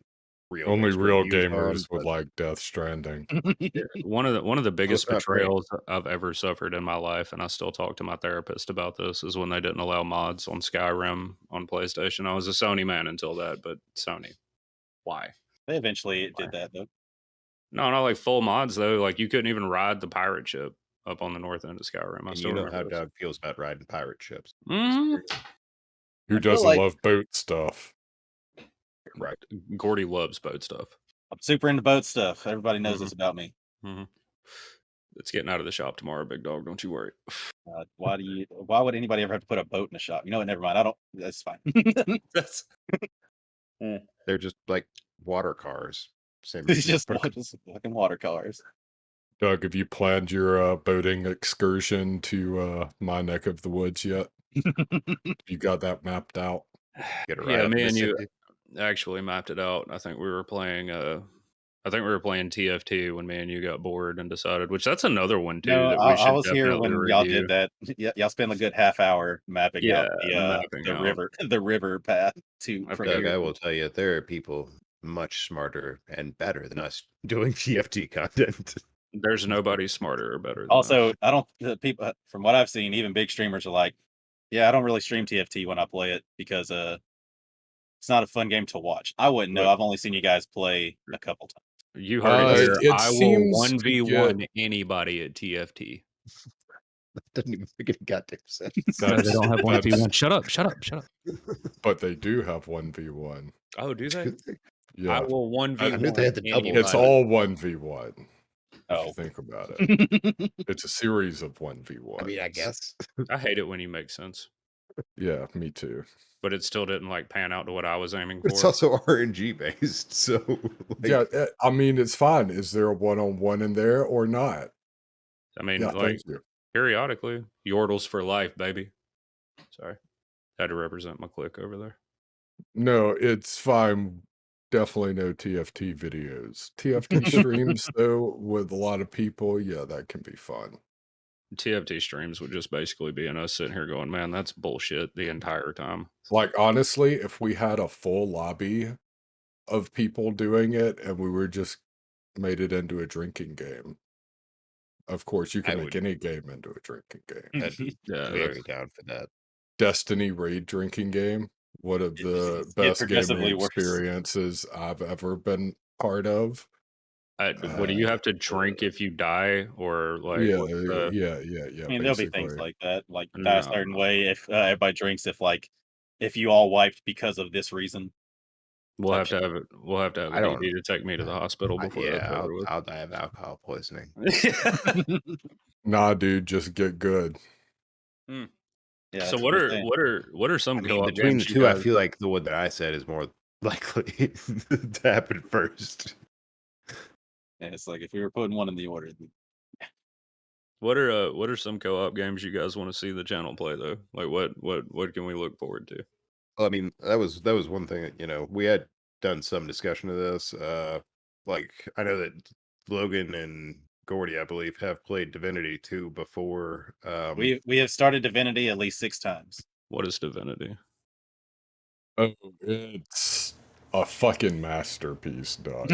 real Only mixed real reviews on, gamers would but like Death Stranding. one of the biggest it's not great. betrayals I've ever suffered in my life, and I still talk to my therapist about this, is when they didn't allow mods on Skyrim on PlayStation. I was a Sony man until that, but Sony, why? They eventually Why? did that though. No, not like full mods though. Like you couldn't even ride the pirate ship up on the north end of Skyrim. I And still you know how remember this. Doug feels about riding pirate ships. Who I feel doesn't like love boat stuff? Right. Gordy loves boat stuff. I'm super into boat stuff. Everybody knows Mhm. this about me. It's getting out of the shop tomorrow, big dog. Don't you worry. Why would anybody ever have to put a boat in a shop? You know what? Never mind. I don't. That's fine. That's They're just like water cars. Same It's just water just fucking watercolors. Doug, have you planned your boating excursion to my neck of the woods yet? You got that mapped out? Get a ride yeah. up Me and you Mississippi. actually mapped it out. I think we were playing. I think we were playing TFT when me and you got bored and decided. Which that's another one too No, that we I should was here definitely when y'all did review. that. Y'all spent a good half hour mapping Yeah, out mapping the out. river the river path to I from Doug, here. figured I will tell you, there are people much smarter and better than us doing TFT content. there's nobody smarter or better than us. Also, I don't the people from what I've seen, even big streamers are like, yeah, I don't really stream TFT when I play it because it's not a fun game to watch. I wouldn't know. Look, I've only seen you guys play a couple times. you heard it here. It I will seems to get 1v1 anybody at TFT. That doesn't even make any goddamn sense. No, they that's don't have that's 1v1. Shut up, shut up, shut up. but they do have 1v1. Oh, do they? I Yeah, will I knew 1v1 they had the doubles. it's anybody. all 1v1 if you Oh. think about it. It's a series of 1v1s. I mean, I guess. I hate it when you make sense. Yeah, me too. But it still didn't like pan out to what I was aiming But it's for. also RNG based, so Yeah, I mean, it's fine. Is there a one-on-one in there or not? I mean, Yeah, like thank you. periodically, Yordles for life, baby. Sorry, had to represent my clique over there. No, it's fine. Definitely no TFT videos. TFT streams, though, with a lot of people, yeah, that can be fun. TFT streams would just basically be in us sitting here going, "Man, that's bullshit" the entire time. Like, honestly, if we had a full lobby of people doing it and we were just made it into a drinking game. Of course, you I can make would any game into a drinking game. I'd be Yeah, very down for that. Destiny raid drinking game, one of the It's get best gaming progressively worse. experiences I've ever been part of. what do you have to drink if you die, or like Yeah, what's the? yeah, I mean, there'll be things basically. like that, like die a No, certain way if everybody drinks. If you all wiped because of this reason, we'll type have to have it. We'll have to have I an don't. ED to take me to the hospital before that's Yeah, over with. I'll die of alcohol poisoning. shit. Nah, dude, just get good. Yeah, So that's what they are say. some I mean, co-op between the games you two, I guys? feel like the one that I said is more likely to happen first. Yeah, it's like if we were putting one in the order, What are some co-op games you guys want to see the channel play though? Like what can we look forward to? Well, I mean, that was one thing that, we had done some discussion of this. Like, I know that Logan and Gordy, I believe, have played Divinity 2 before. we have started Divinity at least 6 times. What is Divinity? Oh, it's a fucking masterpiece, Doug.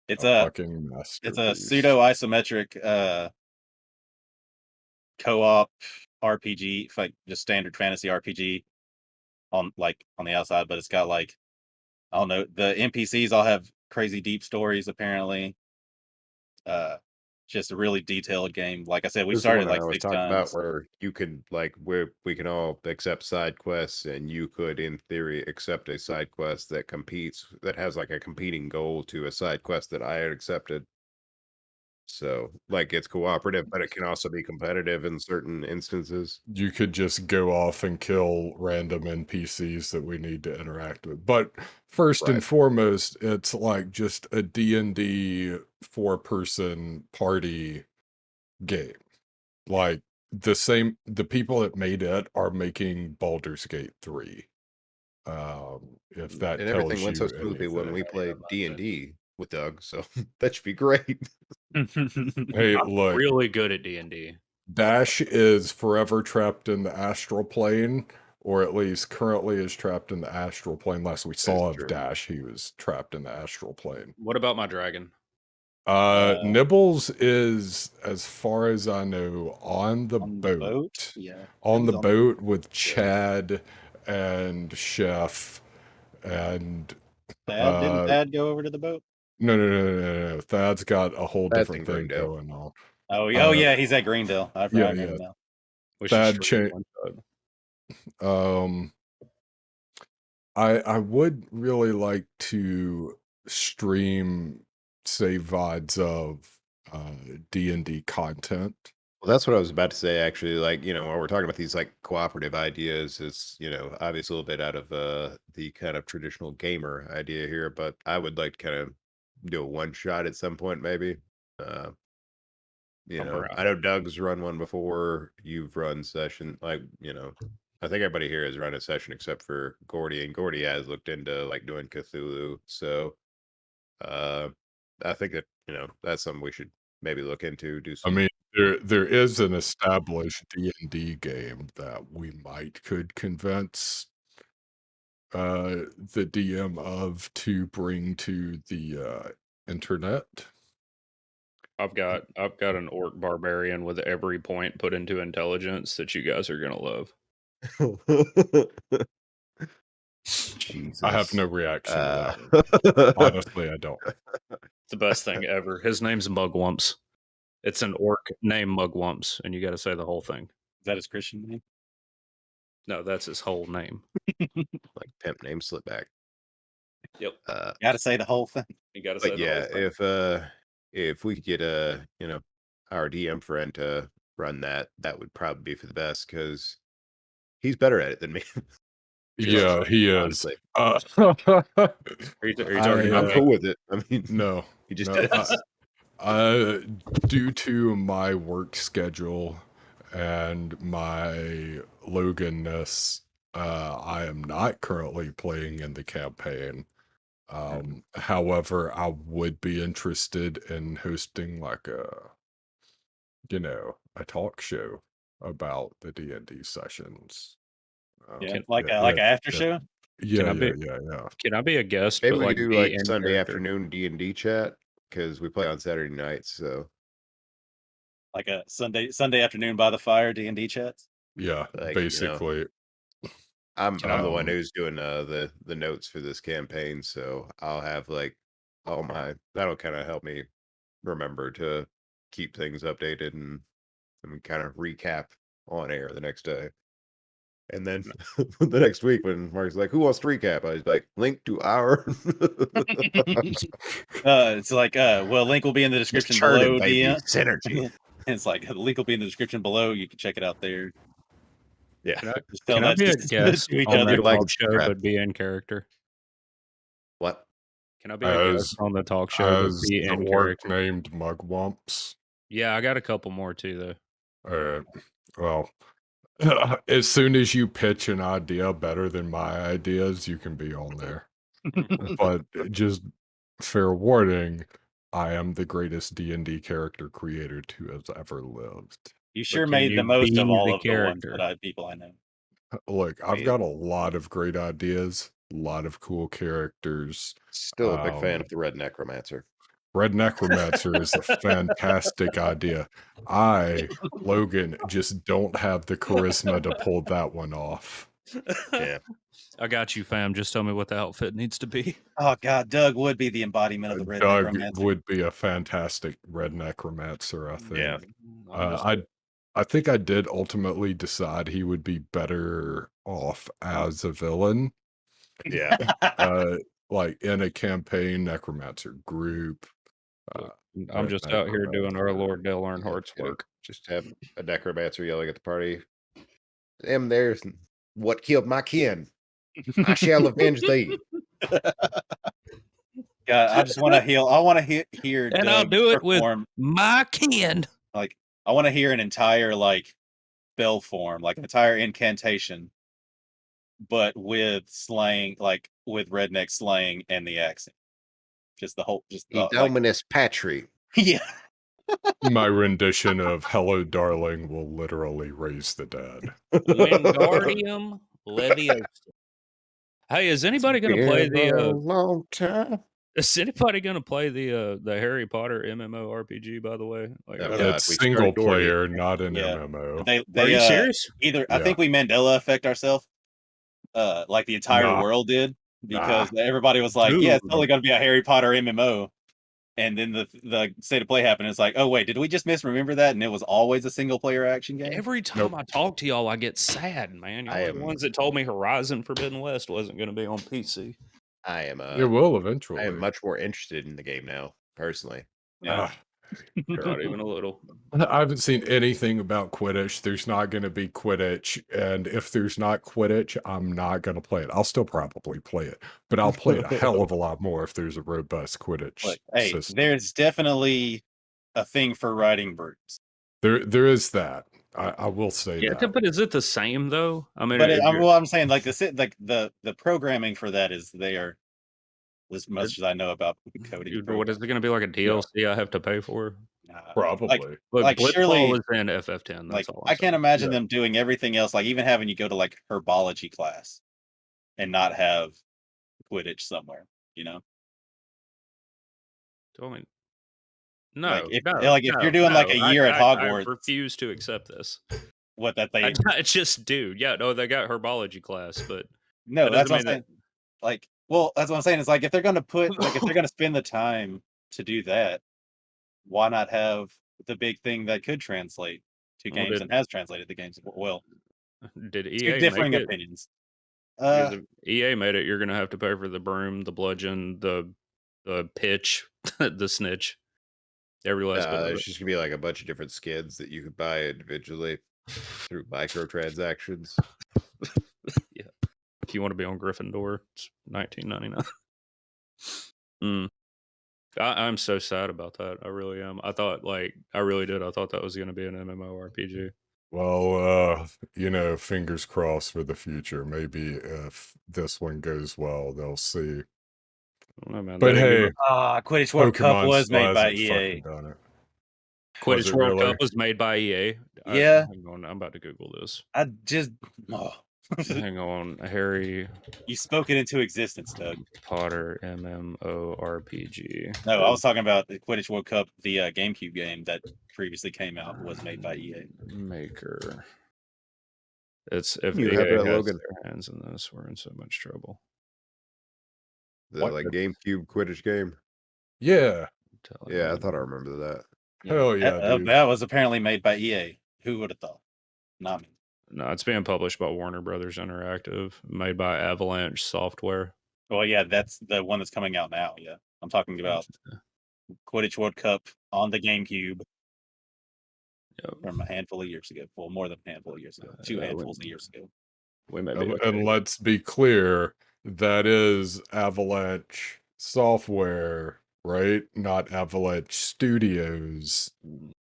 It's A a fucking it's a masterpiece. pseudo isometric co-op RPG, like just standard fantasy RPG on the outside, but it's got like I don't know, the NPCs all have crazy deep stories apparently. Uh just a really detailed game. Like I said, we This is the started one that like I was 6 talking about times. where you could, like, where we can all accept side quests, and you could, in theory, accept a side quest that has like a competing goal to a side quest that I had accepted. So, like, it's cooperative, but it can also be competitive in certain instances. You could just go off and kill random NPCs that we need to interact with. But first Right. and foremost, it's like just a D&D 4-person party game. Like the people that made it are making Baldur's Gate 3. If that And everything tells went so you smoothly when we anything. played D&D with Doug, so that should be great. Hey, I'm look, really good at D&D. Dash is forever trapped in the astral plane, or at least currently is trapped in the astral plane. Last we That's saw of true. Dash, he was trapped in the astral plane. What about my dragon? Nibbles is, as far as I know, on the On the boat? boat. Yeah. On He's the on the boat. boat with Yeah. Chad and Chef and Didn't uh Thad go over to the boat? no. Thad's got a whole That's in different thing Greendale. going on. Oh, Uh yeah, he's at Greendale. I yeah, remember now. We should Thad stream cha- one shot. I would really like to stream, say, VODs of D&D content. Well, that's what I was about to say, actually. Like, while we're talking about these like cooperative ideas, it's, obviously a little bit out of the kind of traditional gamer idea here, but I would like to kind of do a one shot at some point, maybe. Uh, I'm around. I know Doug's run one before. You've run session, like, I think everybody here has run a session except for Gordy, and Gordy has looked into like doing Cthulhu. So uh I think that, that's something we should maybe look into, do I some. mean, there is an established D&D game that we could convince the DM of to bring to the internet. I've got an orc barbarian with every point put into intelligence that you guys are gonna love. I have no Jesus. reaction to that one. Honestly, I don't. It's the best thing ever. His name's Mugwumps. It's an orc named Mugwumps, and you got to say the whole thing. Is that his Christian name? No, that's his whole name. Like pimp name slipback. Yep, Gotta say the whole thing. you got to say But the whole yeah, thing. if we could get our DM friend to run that, that would probably be for the best because he's better at it than me. Yeah, he is. Honestly. Are you talking I'm about cool with it. I mean, No, he just no. is. Due to my work schedule and my Loganness, I am not currently playing in the campaign. However, I would be interested in hosting like a talk show about the D&D sessions. Yeah, Can- like Yeah, a after yeah, show. yeah, I yeah, be yeah. can I be a guest Maybe but we like could do be like in Sunday character? afternoon D&D chat because we play on Saturday nights. So Like a Sunday afternoon by the fire D&D chats. Yeah, like, basically. I'm Can I the one Um, who's doing the notes for this campaign, so I'll have like all my that'll kind of help me remember to keep things updated and kind of recap on air the next day. And then the next week when Mark's like, "Who wants to recap?" I was like, "Link to our." It's like well, link will be in the Just description churning, below. baby, DM. synergy. It's like the link will be in the description below. You can check it out there. Yeah, can I Just tell can I that be a to guest each on other. that like talk and show subscribe. but be in character? What? Can I be a guest as on the talk show but as be the in orc character? named Mugwumps. Yeah, I got a couple more too though. Well, as soon as you pitch an idea better than my ideas, you can be on there. But just fair warning, I am the greatest D&D character creator to have ever lived. You But sure can made the you most of be all the of the ones that character? people I know. Look, I I've mean, got a lot of great ideas, a lot of cool characters. still a big fan of the Red Necromancer. Red Necromancer is a fantastic idea. Logan, just don't have the charisma to pull that one off. Yeah. I got you, fam. Just tell me what the outfit needs to be. Oh God, Doug would be the embodiment of the red Doug necromancer. would be a fantastic Red Necromancer, I Yeah. think. I'm just I think I did ultimately decide he would be better off as a villain, Yeah. uh, like in a campaign necromancer group. I'm just out here doing our Lord Dale Earnhardt's work. Just have a necromancer yelling at the party. There's what killed my kin. I shall avenge thee. God, I just want to heal. I want to hear And Doug I'll do it with perform. my kin. Like, I want to hear an entire like spell form, like an entire incantation, but with slang, like with redneck slang and the accent. Just the whole, just like, Dominus Patri. yeah. My rendition of "Hello, Darling" will literally raise the dead. Wingardium Leviosa. Hey, is anybody going to play a long time. Is anybody going to play the Harry Potter MMORPG? By the way, like, Oh, God, It's we single started already. player, not an Yeah. MMO. are you serious? Either I Yeah. think we Mandela effect ourselves, like the entire Nah. world did, because everybody was like, Dude. "Yeah, it's totally going to be a Harry Potter MMO." And then the state of play happened. It's like, oh wait, did we just misremember that? And it was always a single player action game. Every time I talk to y'all, I get sad, man. Y'all are the ones that told me Horizon Forbidden West wasn't going to be on PC. It will eventually. I am much more interested in the game now, personally. Yeah. Not even a little. I haven't seen anything about Quidditch. There's not going to be Quidditch, and if there's not Quidditch, I'm not going to play it. I'll still probably play it, but I'll play it a hell of a lot more if there's a robust Quidditch But hey, system. there's definitely a thing for riding brutes. There is that. I will say that. But is it the same though? I mean, But I'm saying like the programming for that is there. As much as I know about coding, dude, what is it going to be like a DLC I have to pay for? Probably. Like surely Blitzball is in FF10. That's all. I can't imagine them doing everything else. Like even having you go to like herbology class and not have Quidditch somewhere. You know. Tell me. No, Like if no, you're doing like a year at Hogwarts, I refuse to accept this. What that they just do? Yeah, no, they got herbology class, but no, that's what I'm saying. Like, well, that's what I'm saying. It's like if they're going to put like if they're going to spend the time to do that, why not have the big thing that could translate to games and has translated the games? Well, did EA differing make it? opinions. EA made it. You're going to have to pay for the broom, the bludgeon, the pitch, the snitch. Every last bit of There's it. just gonna be like a bunch of different skins that you could buy individually through microtransactions. Yeah, if you want to be on Gryffindor, it's $19.99. I'm so sad about that. I really am. I really did. I thought that was going to be an MMORPG. Well, fingers crossed for the future. Maybe if this one goes well, they'll see. Know, man. But hey, Quidditch World Cup Pokemon was still made by hasn't EA. fucking done it. Quidditch World Cup was made by EA. Yeah. Hang on, I'm about to Google this. Hang on, Harry. You spoke it into existence, Doug. Potter MMORPG. No, I was talking about the Quidditch World Cup, the GameCube game that previously came out was made by EA. Maker. It's if You EA have that, has Logan? their hands in this, we're in so much trouble. The like GameCube Quidditch game. Yeah. Yeah, I thought I remember that. Hell yeah, dude. That was apparently made by EA. Who would have thought? Not me. No, it's being published by Warner Brothers Interactive, made by Avalanche Software. Well, yeah, that's the one that's coming out now. Yeah, I'm talking about Quidditch World Cup on the GameCube from a handful of years ago. Well, more than a handful of years ago. Two handfuls of years ago. We may be okay. And let's be clear, that is Avalanche Software, right? Not Avalanche Studios.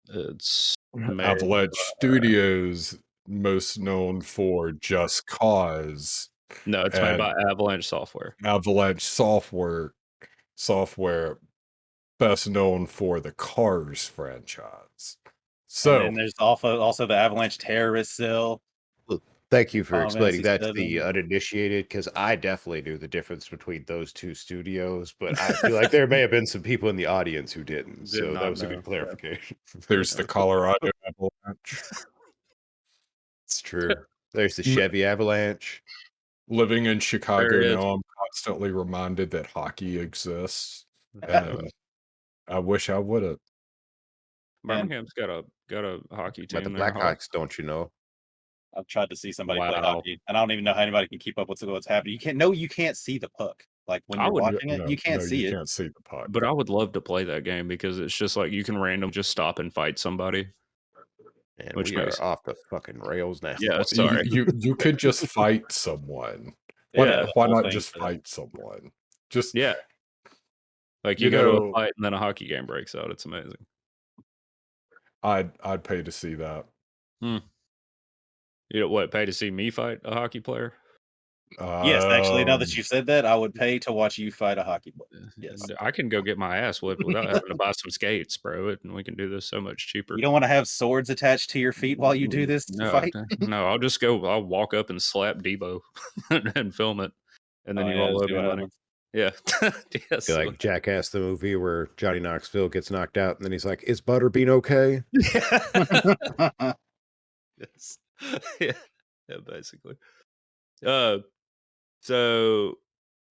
It's Avalanche Studios, most known for Just Cause. No, it's made by Avalanche Software. Avalanche Software, best known for the Cars franchise. So, and then there's also the Avalanche Terrorist Cell. Thank you for explaining that to the uninitiated, because I definitely knew the difference between those two studios, but I feel like there may have been some people in the audience who didn't. So that was a good clarification. There's the Colorado Avalanche. It's true. There's the Chevy Avalanche. Living in Chicago now, I'm constantly reminded that hockey exists, and I wish I would have. Birmingham's got a hockey team. But the Blackhawks, don't you know? I've tried to see somebody play hockey, and I don't even know how anybody can keep up with what's happening. You can't see the puck. Like when I you're would, watching it, you can't no, you see it. can't see the puck. but I would love to play that game because it's just like you can random just stop and fight somebody, And which we are makes off the fucking rails now. yeah. Well, Sorry, you could just fight someone. Yeah, the Why whole not thing just for that. fight someone? Just yeah. Like you you go to a know, fight and then a hockey game breaks out. It's amazing. I'd pay to see that. Hmm. You know what? Pay to see me fight a hockey player? Yes, actually, now that Um, you've said that, I would pay to watch you fight a hockey player. Yes. I can go get my ass whipped without having to buy some skates, bro. And we can do this so much cheaper. You don't want to have swords attached to your feet while you do this No, fight? no. I'll just go. I'll walk up and slap Debo and film it, and then Oh you yeah, all just owe see me what money. happens. Yeah, yeah. Feel like Jackass the movie where Johnny Knoxville gets knocked out and then he's like, "Is Butterbean okay?" Yes. Yeah, yeah, basically. Uh, so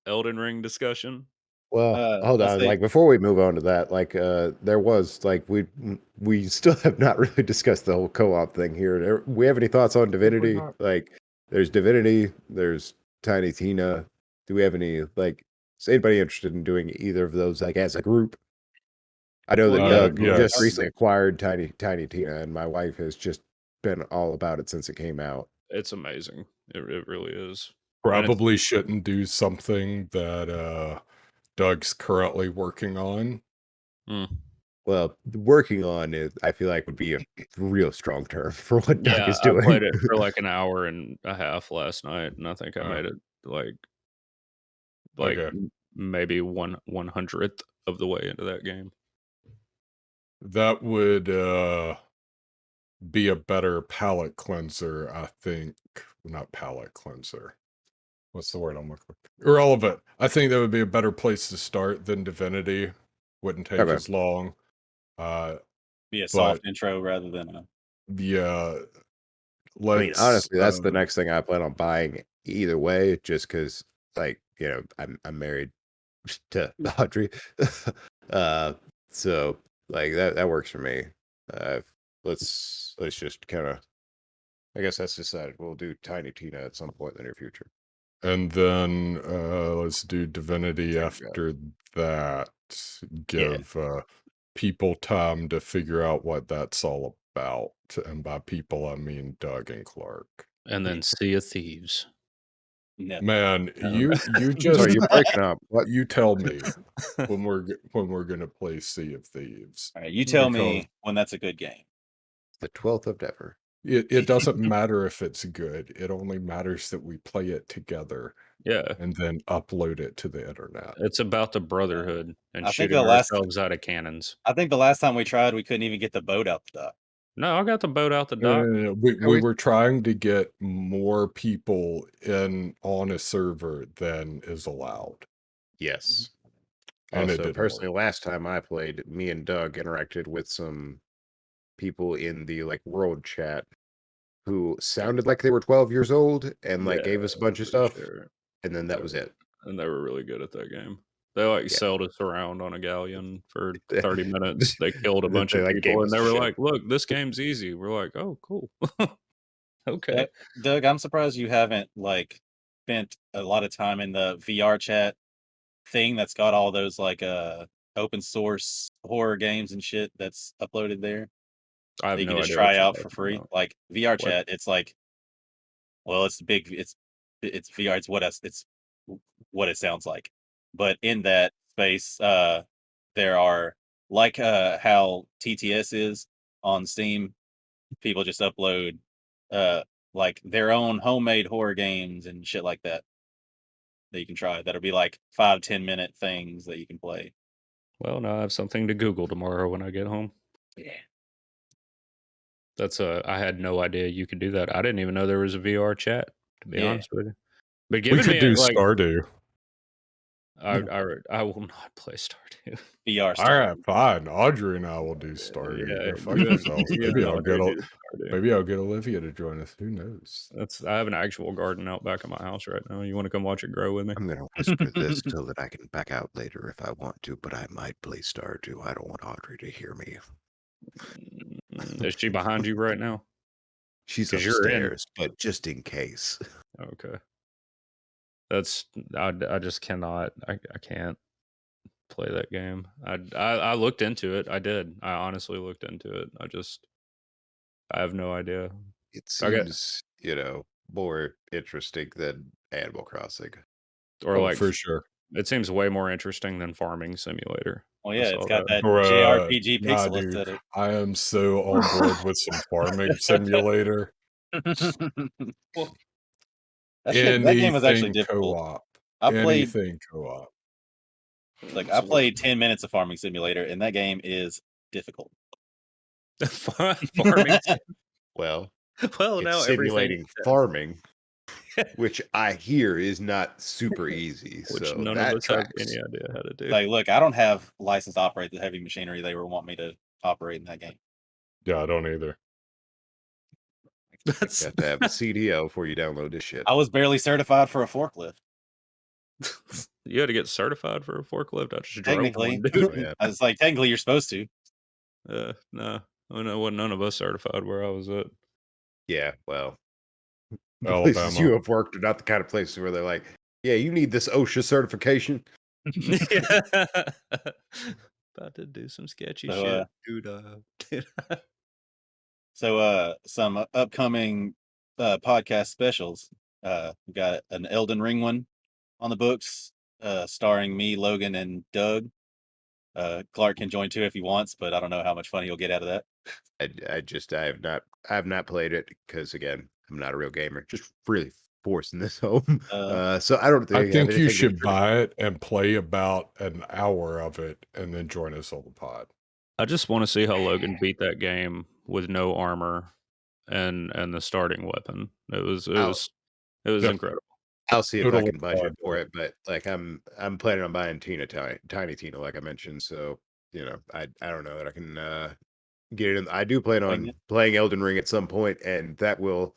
Elden Ring discussion. Well, hold Let's on. say Like before we move on to that, like there was like we still have not really discussed the whole co-op thing here. We have any thoughts on probably Divinity? not. Like there's Divinity, there's Tiny Tina. Do we have any like is anybody interested in doing either of those like as a group? I know well, that yeah, Doug we were just Yes. talking recently acquired Tiny Tina, and my wife has just been all about it since it came out. It's amazing. It really is. And it's Probably shouldn't do something that Doug's currently working on. mm. Well, working on it, I feel like would be a real strong term for what Doug Yeah, is I doing. played it for like an hour and a half last night, and I think I Uh, made it like okay. maybe 1/100th of the way into that game. That would be a better palate cleanser, I think. Not palate cleanser. What's the word I'm looking for? Irrelevant. I think that would be a better place to start than Divinity. Wouldn't take Okay. as long. Uh, be a but soft intro rather than a yeah, I mean, let's honestly, that's the next thing I plan on buying either way, just because, like, I'm married to Audrey, uh, so like that works for me. Uh, let's just kind of, I guess that's decided. We'll do Tiny Tina at some point in the near future. and then let's do Divinity Figure it out. after that. Yeah. Give people time to figure out what that's all about. And by people, I mean Doug and Clark. And then Sea of Thieves. never. Man, Um, you Sorry, just you're breaking up. What? you tell me when we're gonna play Sea of Thieves. All right, you tell Because me when that's a good game. The 12th of Never. it doesn't matter if it's good. It only matters that we play it together Yeah, and then upload it to the internet. it's about the brotherhood and I think shooting ourselves out of cannons. the last time we tried, we couldn't even get the boat out the dock. No, I got the boat out the dock. We were trying to get more people in on a server than is allowed, Yes. and it Also, didn't personally, work. last time I played, me and Doug interacted with some people in the like world chat who sounded like they were 12 years old and like gave us a bunch of for stuff, sure. and then that was it. And they were really good at that game. They like Yeah. sailed us around on a galleon for 30 minutes. They killed a bunch They, of like, gave people, us and they were shit. like, "Look, this game's easy." We're like, "Oh, cool." Okay. Doug, I'm surprised you haven't like spent a lot of time in the VR chat thing that's got all those like open source horror games and shit that's uploaded there I have that you can no just idea what try you're out for talking free. about. Like VR What? chat, it's like, well, it's VR. It's what it sounds like. But in that space, there are like how TTS is on Steam. People just upload uh like their own homemade horror games and shit like that you can try. That'll be like 5-10 minute things that you can play. Well, now I have something to Google tomorrow when I get home. Yeah. That's I had no idea you could do that. I didn't even know there was a VR chat, to be Yeah. honest with you. But We given could me do like Stardew. I will not play Stardew. VR All stuff. right, fine. Audrey and I will do Stardew. Yeah, Go fuck you and yourselves. you and Audrey do Stardew. Maybe I'll get Olivia to join us. Who knows? I have an actual garden out back of my house right now. You want to come watch it grow with me? I'm gonna whisper this so that I can back out later if I want to, but I might play Stardew. I don't want Audrey to hear me. Is she behind you right now? She's 'Cause you're in. upstairs, but just in case. Okay. That's I just cannot. I can't play that game. I looked into it. I did. I honestly looked into it. I have no idea. It I get seems, more interesting than Animal Crossing. or Oh, like for sure. it seems way more interesting than Farming Simulator. Well, I yeah, it's saw got that. that Bruh, JRPG nah, pixel dude. aesthetic. I am so on board with some farming simulator. Well, that game was actually Anything difficult. co-op. I played Anything co-op. I played 10 minutes of Farming Simulator, and that game is difficult. Farming. Well, Well, it's now everything simulating farming, which I hear is not super easy. which So none of that us have tracks. any idea how to do. Like, look, I don't have license to operate the heavy machinery they were want me to operate in that game. Yeah, I don't either. You That's have to have a CDL before you download this shit. I was barely certified for a forklift. you had to get certified for a forklift. I just drove Technically, one, dude. Oh, yeah. I was like, technically, you're supposed to. No, I know wasn't none of us certified where I was at. Yeah, well, the places Alabama. you have worked are not the kind of places where they're like, yeah, you need this OSHA certification. About to do some sketchy So, shit, dude. some upcoming podcast specials. We got an Elden Ring one on the books, starring me, Logan, and Doug. Clark can join too if he wants, but I don't know how much fun he'll get out of that. I have not played it because again, I'm not a real gamer. Just really forcing this home. So I don't I think I have think you anything to should contribute. buy it and play about an hour of it and then join us on the pod. I just want to see how Logan beat that game with no armor and the starting weapon. It was I'll Yeah, incredible. I'll see if I totally can budget for fine. it, but like I'm planning on buying Tiny Tina, like I mentioned. So I don't know that I can get it in. I do plan Playing on it, playing Elden Ring at some point, and that will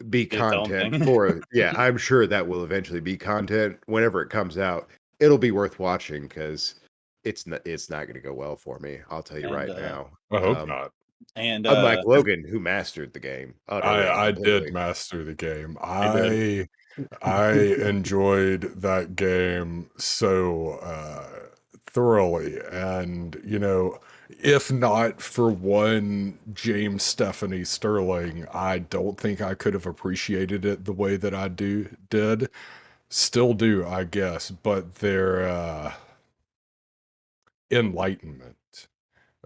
be its own content thing. for yeah, I'm sure that will eventually be content whenever it comes out. It'll be worth watching because it's not going to go well for me. I'll tell you and right now. I hope Um, not. and Unlike Logan, who mastered the game utterly and I did completely. master the game. He did. I enjoyed that game so thoroughly, and if not for one James Stephanie Sterling, I don't think I could have appreciated it the way that I did. Still do, I guess, but their enlightenment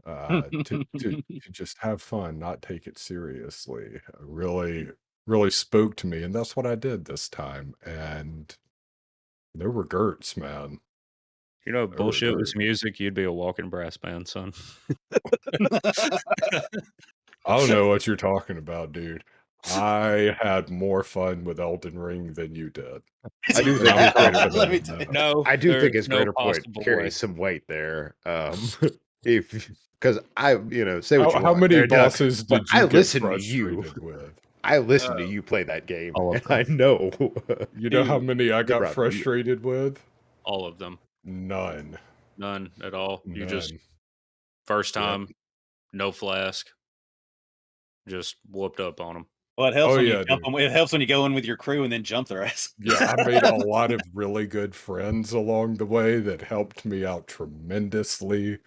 to just have fun, not take it seriously, really spoke to me, and that's what I did this time, and no regrets, man. No Bullshit regrets. was music, you'd be a walking brass band, son. I don't know what you're talking about, dude. I had more fun with Elden Ring than you did, I do and think I'm his greater Let confident me in tell you. that. No, I do think there's his no greater point possible way. carries some weight there. If because I, say what you How want, many Doug, bosses but did I you get listen to you. frustrated with? I listen to you play that game, All and of them. I know You know how Dude, many I the got problem. frustrated with? All of them. None. None at all. You just None. first Yep. time, no flask, just whooped up on them. well, it helps Oh, when you yeah, jump dude. them. It helps when you go in with your crew and then jump their ass. Yeah, I made a lot of really good friends along the way that helped me out tremendously.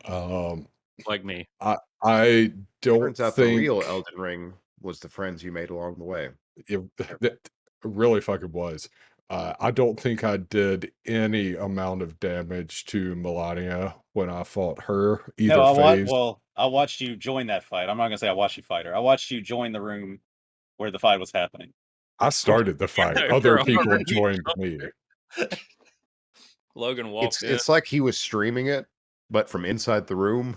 Um, Like me. I don't Turns out the real think Elden Ring was the friends you made along the way. it that really fucking was. I don't think I did any amount of damage to Melania when I fought her, No, either phase. I watched you join that fight. I'm not gonna say I watched you fight her. I watched you join the room where the fight was happening. I started the fight. Other You're people already joined me. Logan walked in. It's like he was streaming it, but from inside the room.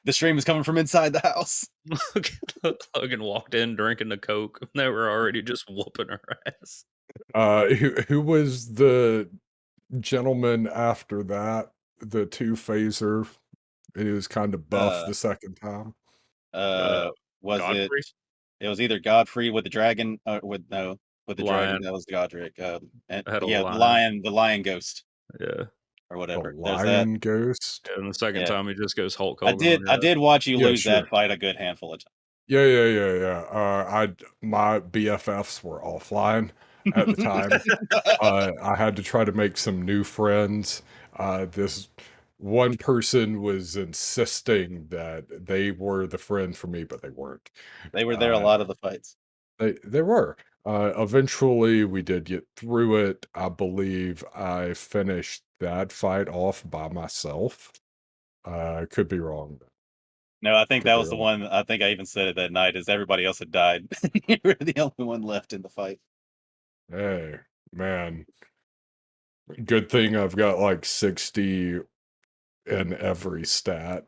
The stream is coming from inside the house. Logan walked in drinking the Coke. They were already just whooping her ass. Who was the gentleman after that? The two phaser. He was kind of buff Uh, the second time. Was it? Godfrey? It was either Godfrey with the dragon, with the dragon. Lion. That was Godric. And I had a yeah, lion. the lion ghost Yeah. or The whatever. There's that. lion ghost. And the second Yeah, time he just goes Hulk Hogan on I your ass. did watch you Yeah, lose that sure. fight a good handful of times. Yeah. My BFFs were offline. at the time. I had to try to make some new friends. This one person was insisting that they were the friend for me, but they weren't. They were there a lot of the fights. They were. Eventually, we did get through it. I believe I finished that fight off by myself. Could be wrong. No, I think Could that be was the wrong. one. I think I even said it that night. Is everybody else had died? You were the only one left in the fight. Hey, man. Good thing I've got like 60 in every stat.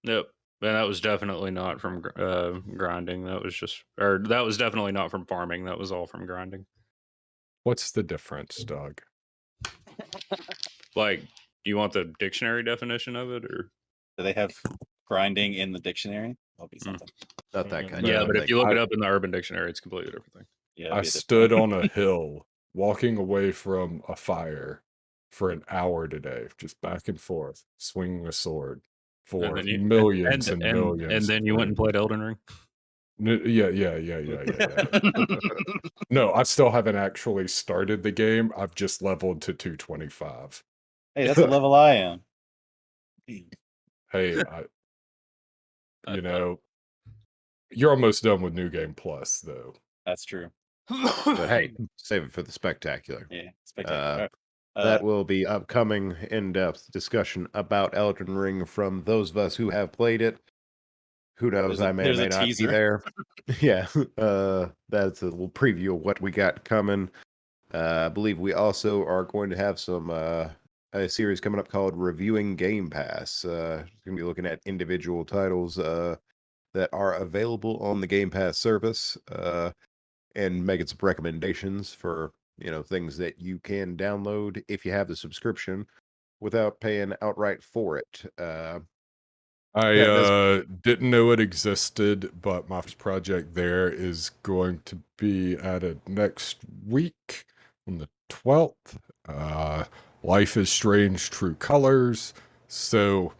Yep. And that was definitely not from grinding. That was definitely not from farming. That was all from grinding. What's the difference, Doug? Like, do you want the dictionary definition of it, or? Do they have grinding in the dictionary? That'll be something. Not that kind Yeah, of but if thing. you look it up in the Urban Dictionary, it's a completely different thing. Yeah, it'd I be a different stood thing. on a hill, walking away from a fire for an hour today, just back and forth, swinging a sword for And then millions and millions. and then you went and played Elden Ring. Yeah. No, I still haven't actually started the game. I've just leveled to 225. Hey, that's the level I am. Hey, you know, you're almost done with New Game Plus, though. That's true. But hey, save it for the spectacular. Yeah, spectacular. That will be upcoming in-depth discussion about Elden Ring from those of us who have played it. Who knows? I may or there's may a not be teaser. there. Yeah, that's a little preview of what we got coming. I believe we also are going to have some a series coming up called Reviewing Game Pass. Going to be looking at individual titles that are available on the Game Pass service and making some recommendations for things that you can download if you have the subscription without paying outright for it. That's Didn't know it existed, but my first project there is going to be added next week on the 12th. Life is Strange True Colors. So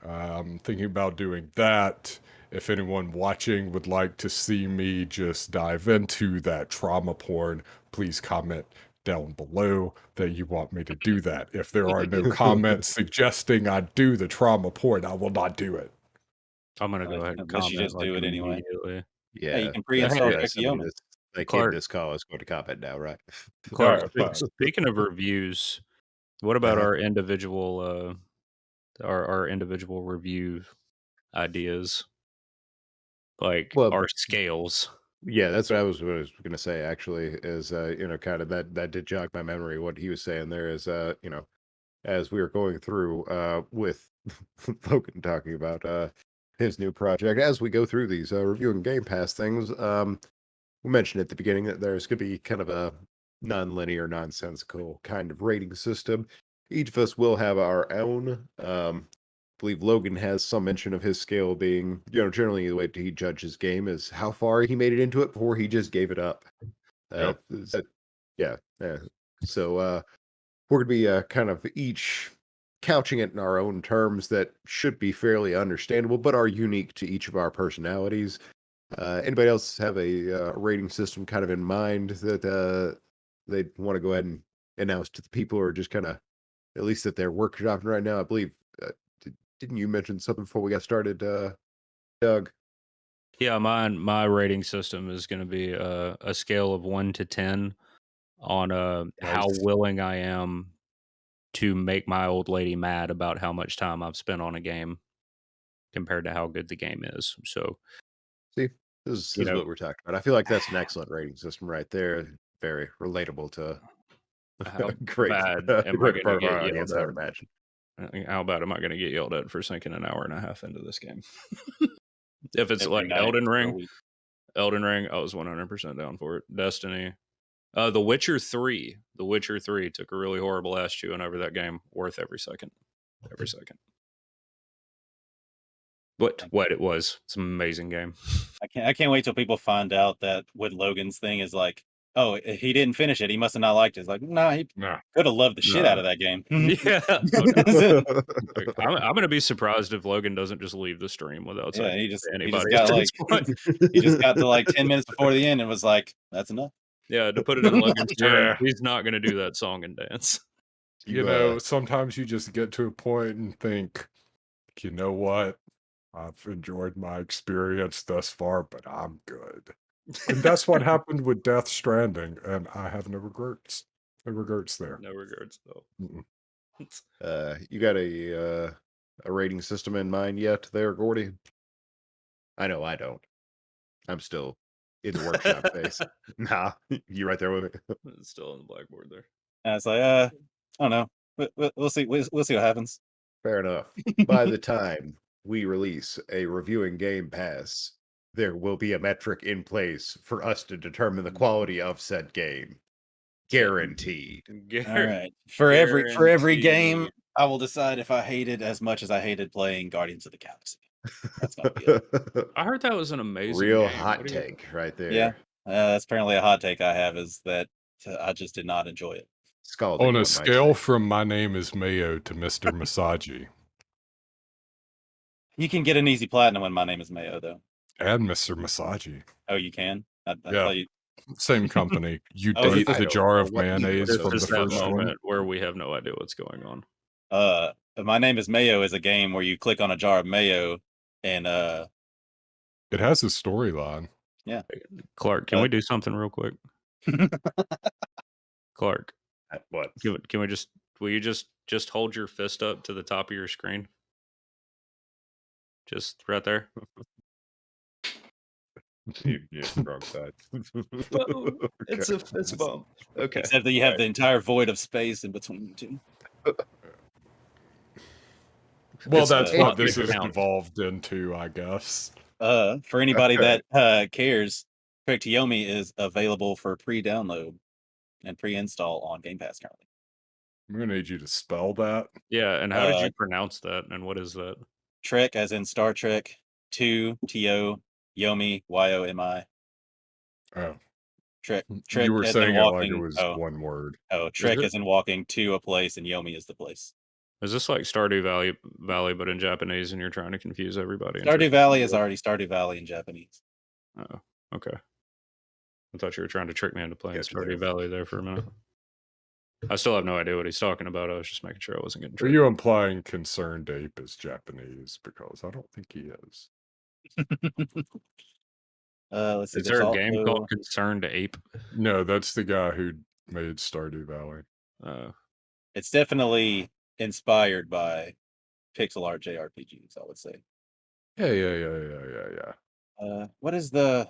I'm thinking about doing that. If anyone watching would like to see me just dive into that trauma porn, please comment down below that you want me to do that. If there are no comments suggesting I do the trauma porn, I will not do it. I'm gonna go ahead and Unless you comment just do it anyway. immediately. Hey, you yeah. can That's pre-install right. Somebody Trickiyomi. that kid Clark. in this call is going to comment now, right? Clark, Alright, fine. speaking of reviews, what about Uh-huh. our individual our individual review ideas? Like Well, our scales. yeah, that's what I was going to say. Actually, is kind of that did jog my memory. What he was saying there is, as we were going through with Logan talking about his new project, as we go through these reviewing Game Pass things, we mentioned at the beginning that there's going to be kind of a non-linear, nonsensical kind of rating system. Each of us will have our own. I believe Logan has some mention of his scale being, generally the way he judges game is how far he made it into it before he just gave it up. Yep. Yeah. So we're going to be kind of each couching it in our own terms that should be fairly understandable, but are unique to each of our personalities. Anybody else have a rating system kind of in mind that they'd want to go ahead and announce to the people, or just kind of at least that they're workshopping right now? I believe, didn't you mention something before we got started, Doug? Yeah, my rating system is going to be a scale of 1 to 10 on how Nice. willing I am to make my old lady mad about how much time I've spent on a game compared to how good the game is. So, See, this you is know, what we're talking about. I feel like that's an excellent rating system right there. Very relatable to how great, bad the am I greater going to part of get our yelled audience, I at? would imagine. How bad am I going to get yelled at for sinking an hour and a half into this game? If it's Every like night Elden for a Ring, week. I was 100% down for it. Destiny, The Witcher 3. The Witcher 3 took a really horrible ass chewing over that game. Worth every second. Every second. What it was. It's an amazing game. I can't wait till people find out that what Logan's thing is like, oh, he didn't finish it. He must have not liked it. It's like, nah, he Nah. could have loved the shit Nah. out of that game. Yeah. Oh, no. I'm going to be surprised if Logan doesn't just leave the stream without saying Yeah, to he just anybody got at like this point. he just got to like 10 minutes before the end and was like, that's enough. Yeah, to put it in Logan's terms, Yeah. he's not going to do that song and dance. You know, sometimes you just get to a point and think, you know what? I've enjoyed my experience thus far, but I'm good. And that's what happened with Death Stranding, and I have no regrets. No regrets there. No regrets though. Mm-mm. You got a rating system in mind yet there, Gordy? I know I don't. I'm still in the workshop phase. Nah, you right there with me. It's still on the blackboard there. And it's like, I don't know. We'll see. We'll see what happens. Fair enough. By the time we release a reviewing Game Pass, there will be a metric in place for us to determine the quality of said game. Guaranteed. All right. For every game, Guaranteed. I will decide if I hate it as much as I hated playing Guardians of the Galaxy. That's gonna be it. I heard that was an amazing Real game. hot What do you- take right there. Yeah. That's apparently a hot take I have is that I just did not enjoy it. Scalding On a one might scale say. from My Name is Mayo to Mr. Masagi You can get an easy platinum when My Name is Mayo, though. and Mr. Masagi, Oh, you can? I Yeah. thought you... same company. You Oh, is date it the the- jar of what year mayonnaise was This from is the that first moment one. where we have no idea what's going on. My Name is Mayo is a game where you click on a jar of mayo and It has a storyline. Clark, can we do something real quick? Clark, What? can we just will you just hold your fist up to the top of your screen? Just right there. You're wrong side. It's a fist bump. Okay. except that you have the entire void of space in between you two. Well, It's that's not what gonna this has count. evolved into, I guess. For anybody Okay. that cares, Yomi is available for pre-download and pre-install on Game Pass currently. I'm gonna need you to spell that. Yeah, and how did Uh, you pronounce that? And what is that? Trek, as in Star Trek, 2 TO Yomi YOMI. Oh, Trek you were as in saying it like it walking. was one word. Trek it? as in walking to a place, and Yomi is the place. Is this like Stardew Valley, but in Japanese, and you're trying to confuse everybody? and Stardew trick Valley them? is already Stardew Valley in Japanese. Oh, okay. I thought you were trying to trick me into playing Gotcha Stardew there. Valley there for a minute. I still have no idea what he's talking about. I was just making sure I wasn't getting Are tricked. you implying Concerned Ape is Japanese? Because I don't think he is. Let's see. Is there There's a game also called Concerned Ape? No, that's the guy who made Stardew Valley. it's definitely inspired by pixel art JRPGs, I would say. Yeah. What is the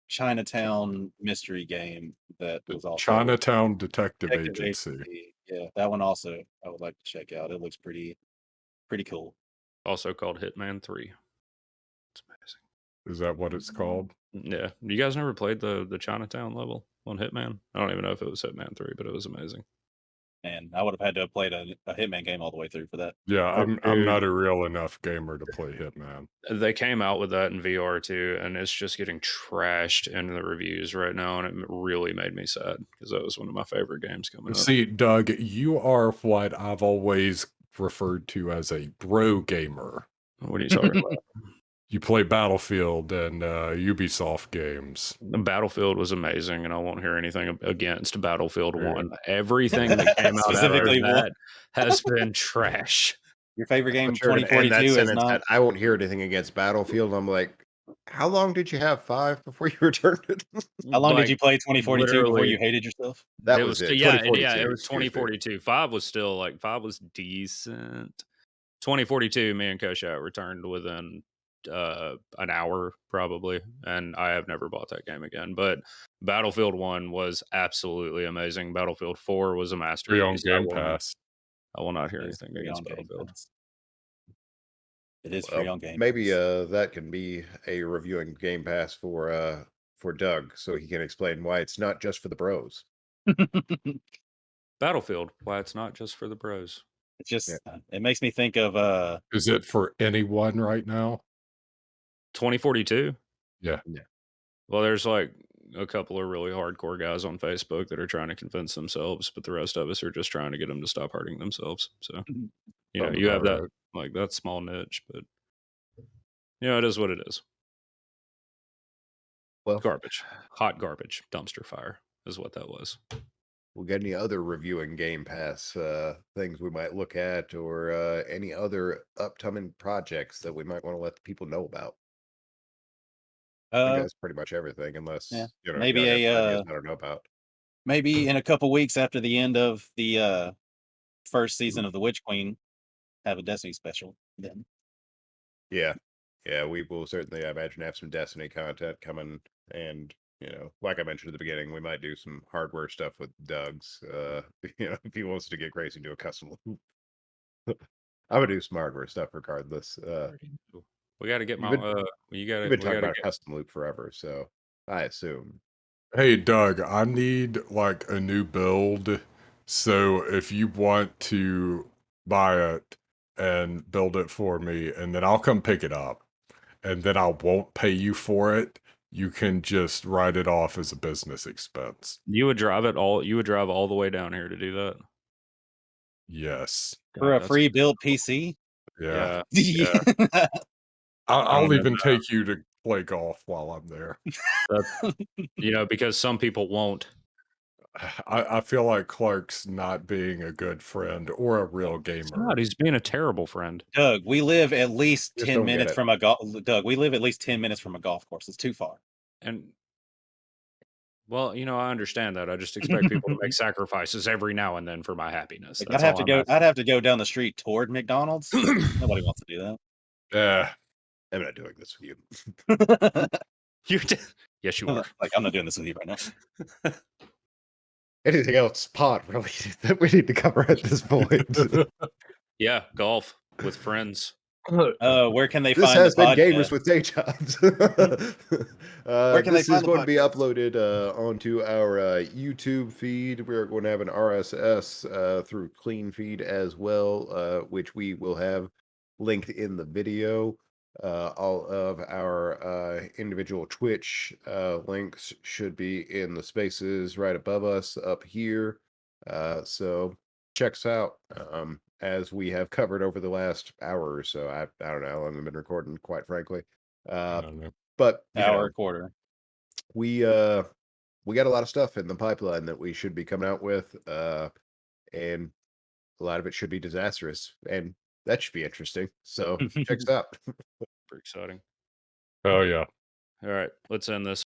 Chinatown mystery game that was also Chinatown Detective Detective Agency. Yeah, that one also I would like to check out. It looks pretty cool. Also called Hitman 3. It's amazing. Is that what it's called? Yeah. You guys never played the Chinatown level on Hitman? I don't even know if it was Hitman 3, but it was amazing. And I would have had to have played a Hitman game all the way through for that. Yeah, I'm Dude. not a real enough gamer to play Hitman. They came out with that in VR too, and it's just getting trashed in the reviews right now, and it really made me sad because that was one of my favorite games coming up. See, Doug, you are what I've always referred to as a bro gamer. What are you talking about? You play Battlefield and Ubisoft games. Battlefield was amazing, and I won't hear anything against Battlefield 1. Everything that came out after Specifically one. that has been trash. Your favorite game, But you're gonna end that 2042, is sentence not. that I won't hear anything against Battlefield. I'm like, how long did you have 5 before you returned it? How long Like, did you play 2042 before literally- you hated yourself? That it was it. Yeah, 2042, it was excuse me. 2042. 5 was still like 5 was decent. 2042, me and Koshat returned within an hour probably, and I have never bought that game again. But Battlefield 1 was absolutely amazing. Battlefield 4 was a Free on masterpiece. Game Pass. I will not hear It is anything free against on Game Battlefield. Pass. It is free Well, on Game maybe Pass. that can be a reviewing Game Pass for Doug, so he can explain why it's not just for the bros. Battlefield, why it's not just for the bros. It's just it makes me think of Is it for anyone right now? 2042? Yeah. Well, there's like a couple of really hardcore guys on Facebook that are trying to convince themselves, but the rest of us are just trying to get them to stop hurting themselves. So, you know, Sounds you have about that right. like that small niche, but you know, it is what it is. Well, Garbage. Hot garbage. Dumpster fire is what that was. we got any other reviewing Game Pass things we might look at, or any other upcoming projects that we might want to let the people know about? I think Uh, that's pretty much everything, unless yeah, y'all got maybe some ideas I don't know about. maybe in a couple weeks after the end of the first season of The Witch Queen, have a Destiny special. Then Yeah, yeah, we will certainly, I imagine, have some Destiny content coming, and like I mentioned at the beginning, we might do some hardware stuff with Doug's. If he wants to get crazy into a custom loop, I'm gonna do some hardware stuff regardless. We got to get You've my. been You you've got to. been We talking got to about a get. custom loop forever, so I assume. Hey, Doug, I need like a new build. So if you want to buy it and build it for me, and then I'll come pick it up, and then I won't pay you for it, you can just write it off as a business expense. You would drive it all. You would drive all the way down here to do that. Yes. for God, a that's free built PC. Yeah. yeah. Yeah. I I'll don't know. even take you to play golf while I'm there. Because some people won't. I feel like Clark's not being a good friend or a real He's gamer. not. He's being a terrible friend. Doug, we live at least Just 10 don't get minutes it. from a golf. Doug, we live at least 10 minutes from a golf course. It's too far. And well, I understand that. I just expect people to make sacrifices every now and then for my happiness. Like, That's all I'm asking. I'd have to go down the street toward McDonald's. Nobody wants to do that. Yeah. I'm not doing this with you. You did. Yes, you are. Like, I'm not doing this with you right now. Anything else pod related that we need to cover at this point? Yeah, golf with friends. Where can they This find the has been podcast? Gamers with Day Jobs. Where can they This is find the going to be podcast? uploaded onto our YouTube feed. We're going to have an RSS through Clean Feed as well, which we will have linked in the video. All of our individual Twitch links should be in the spaces right above us up here. So check us out. As we have covered over the last hour or so. I don't know how long we've been recording, quite frankly. I don't know. But Hour, quarter. we got a lot of stuff in the pipeline that we should be coming out with, and a lot of it should be disastrous, and that should be interesting. So check us out. Pretty exciting. Oh yeah. All right, let's end this.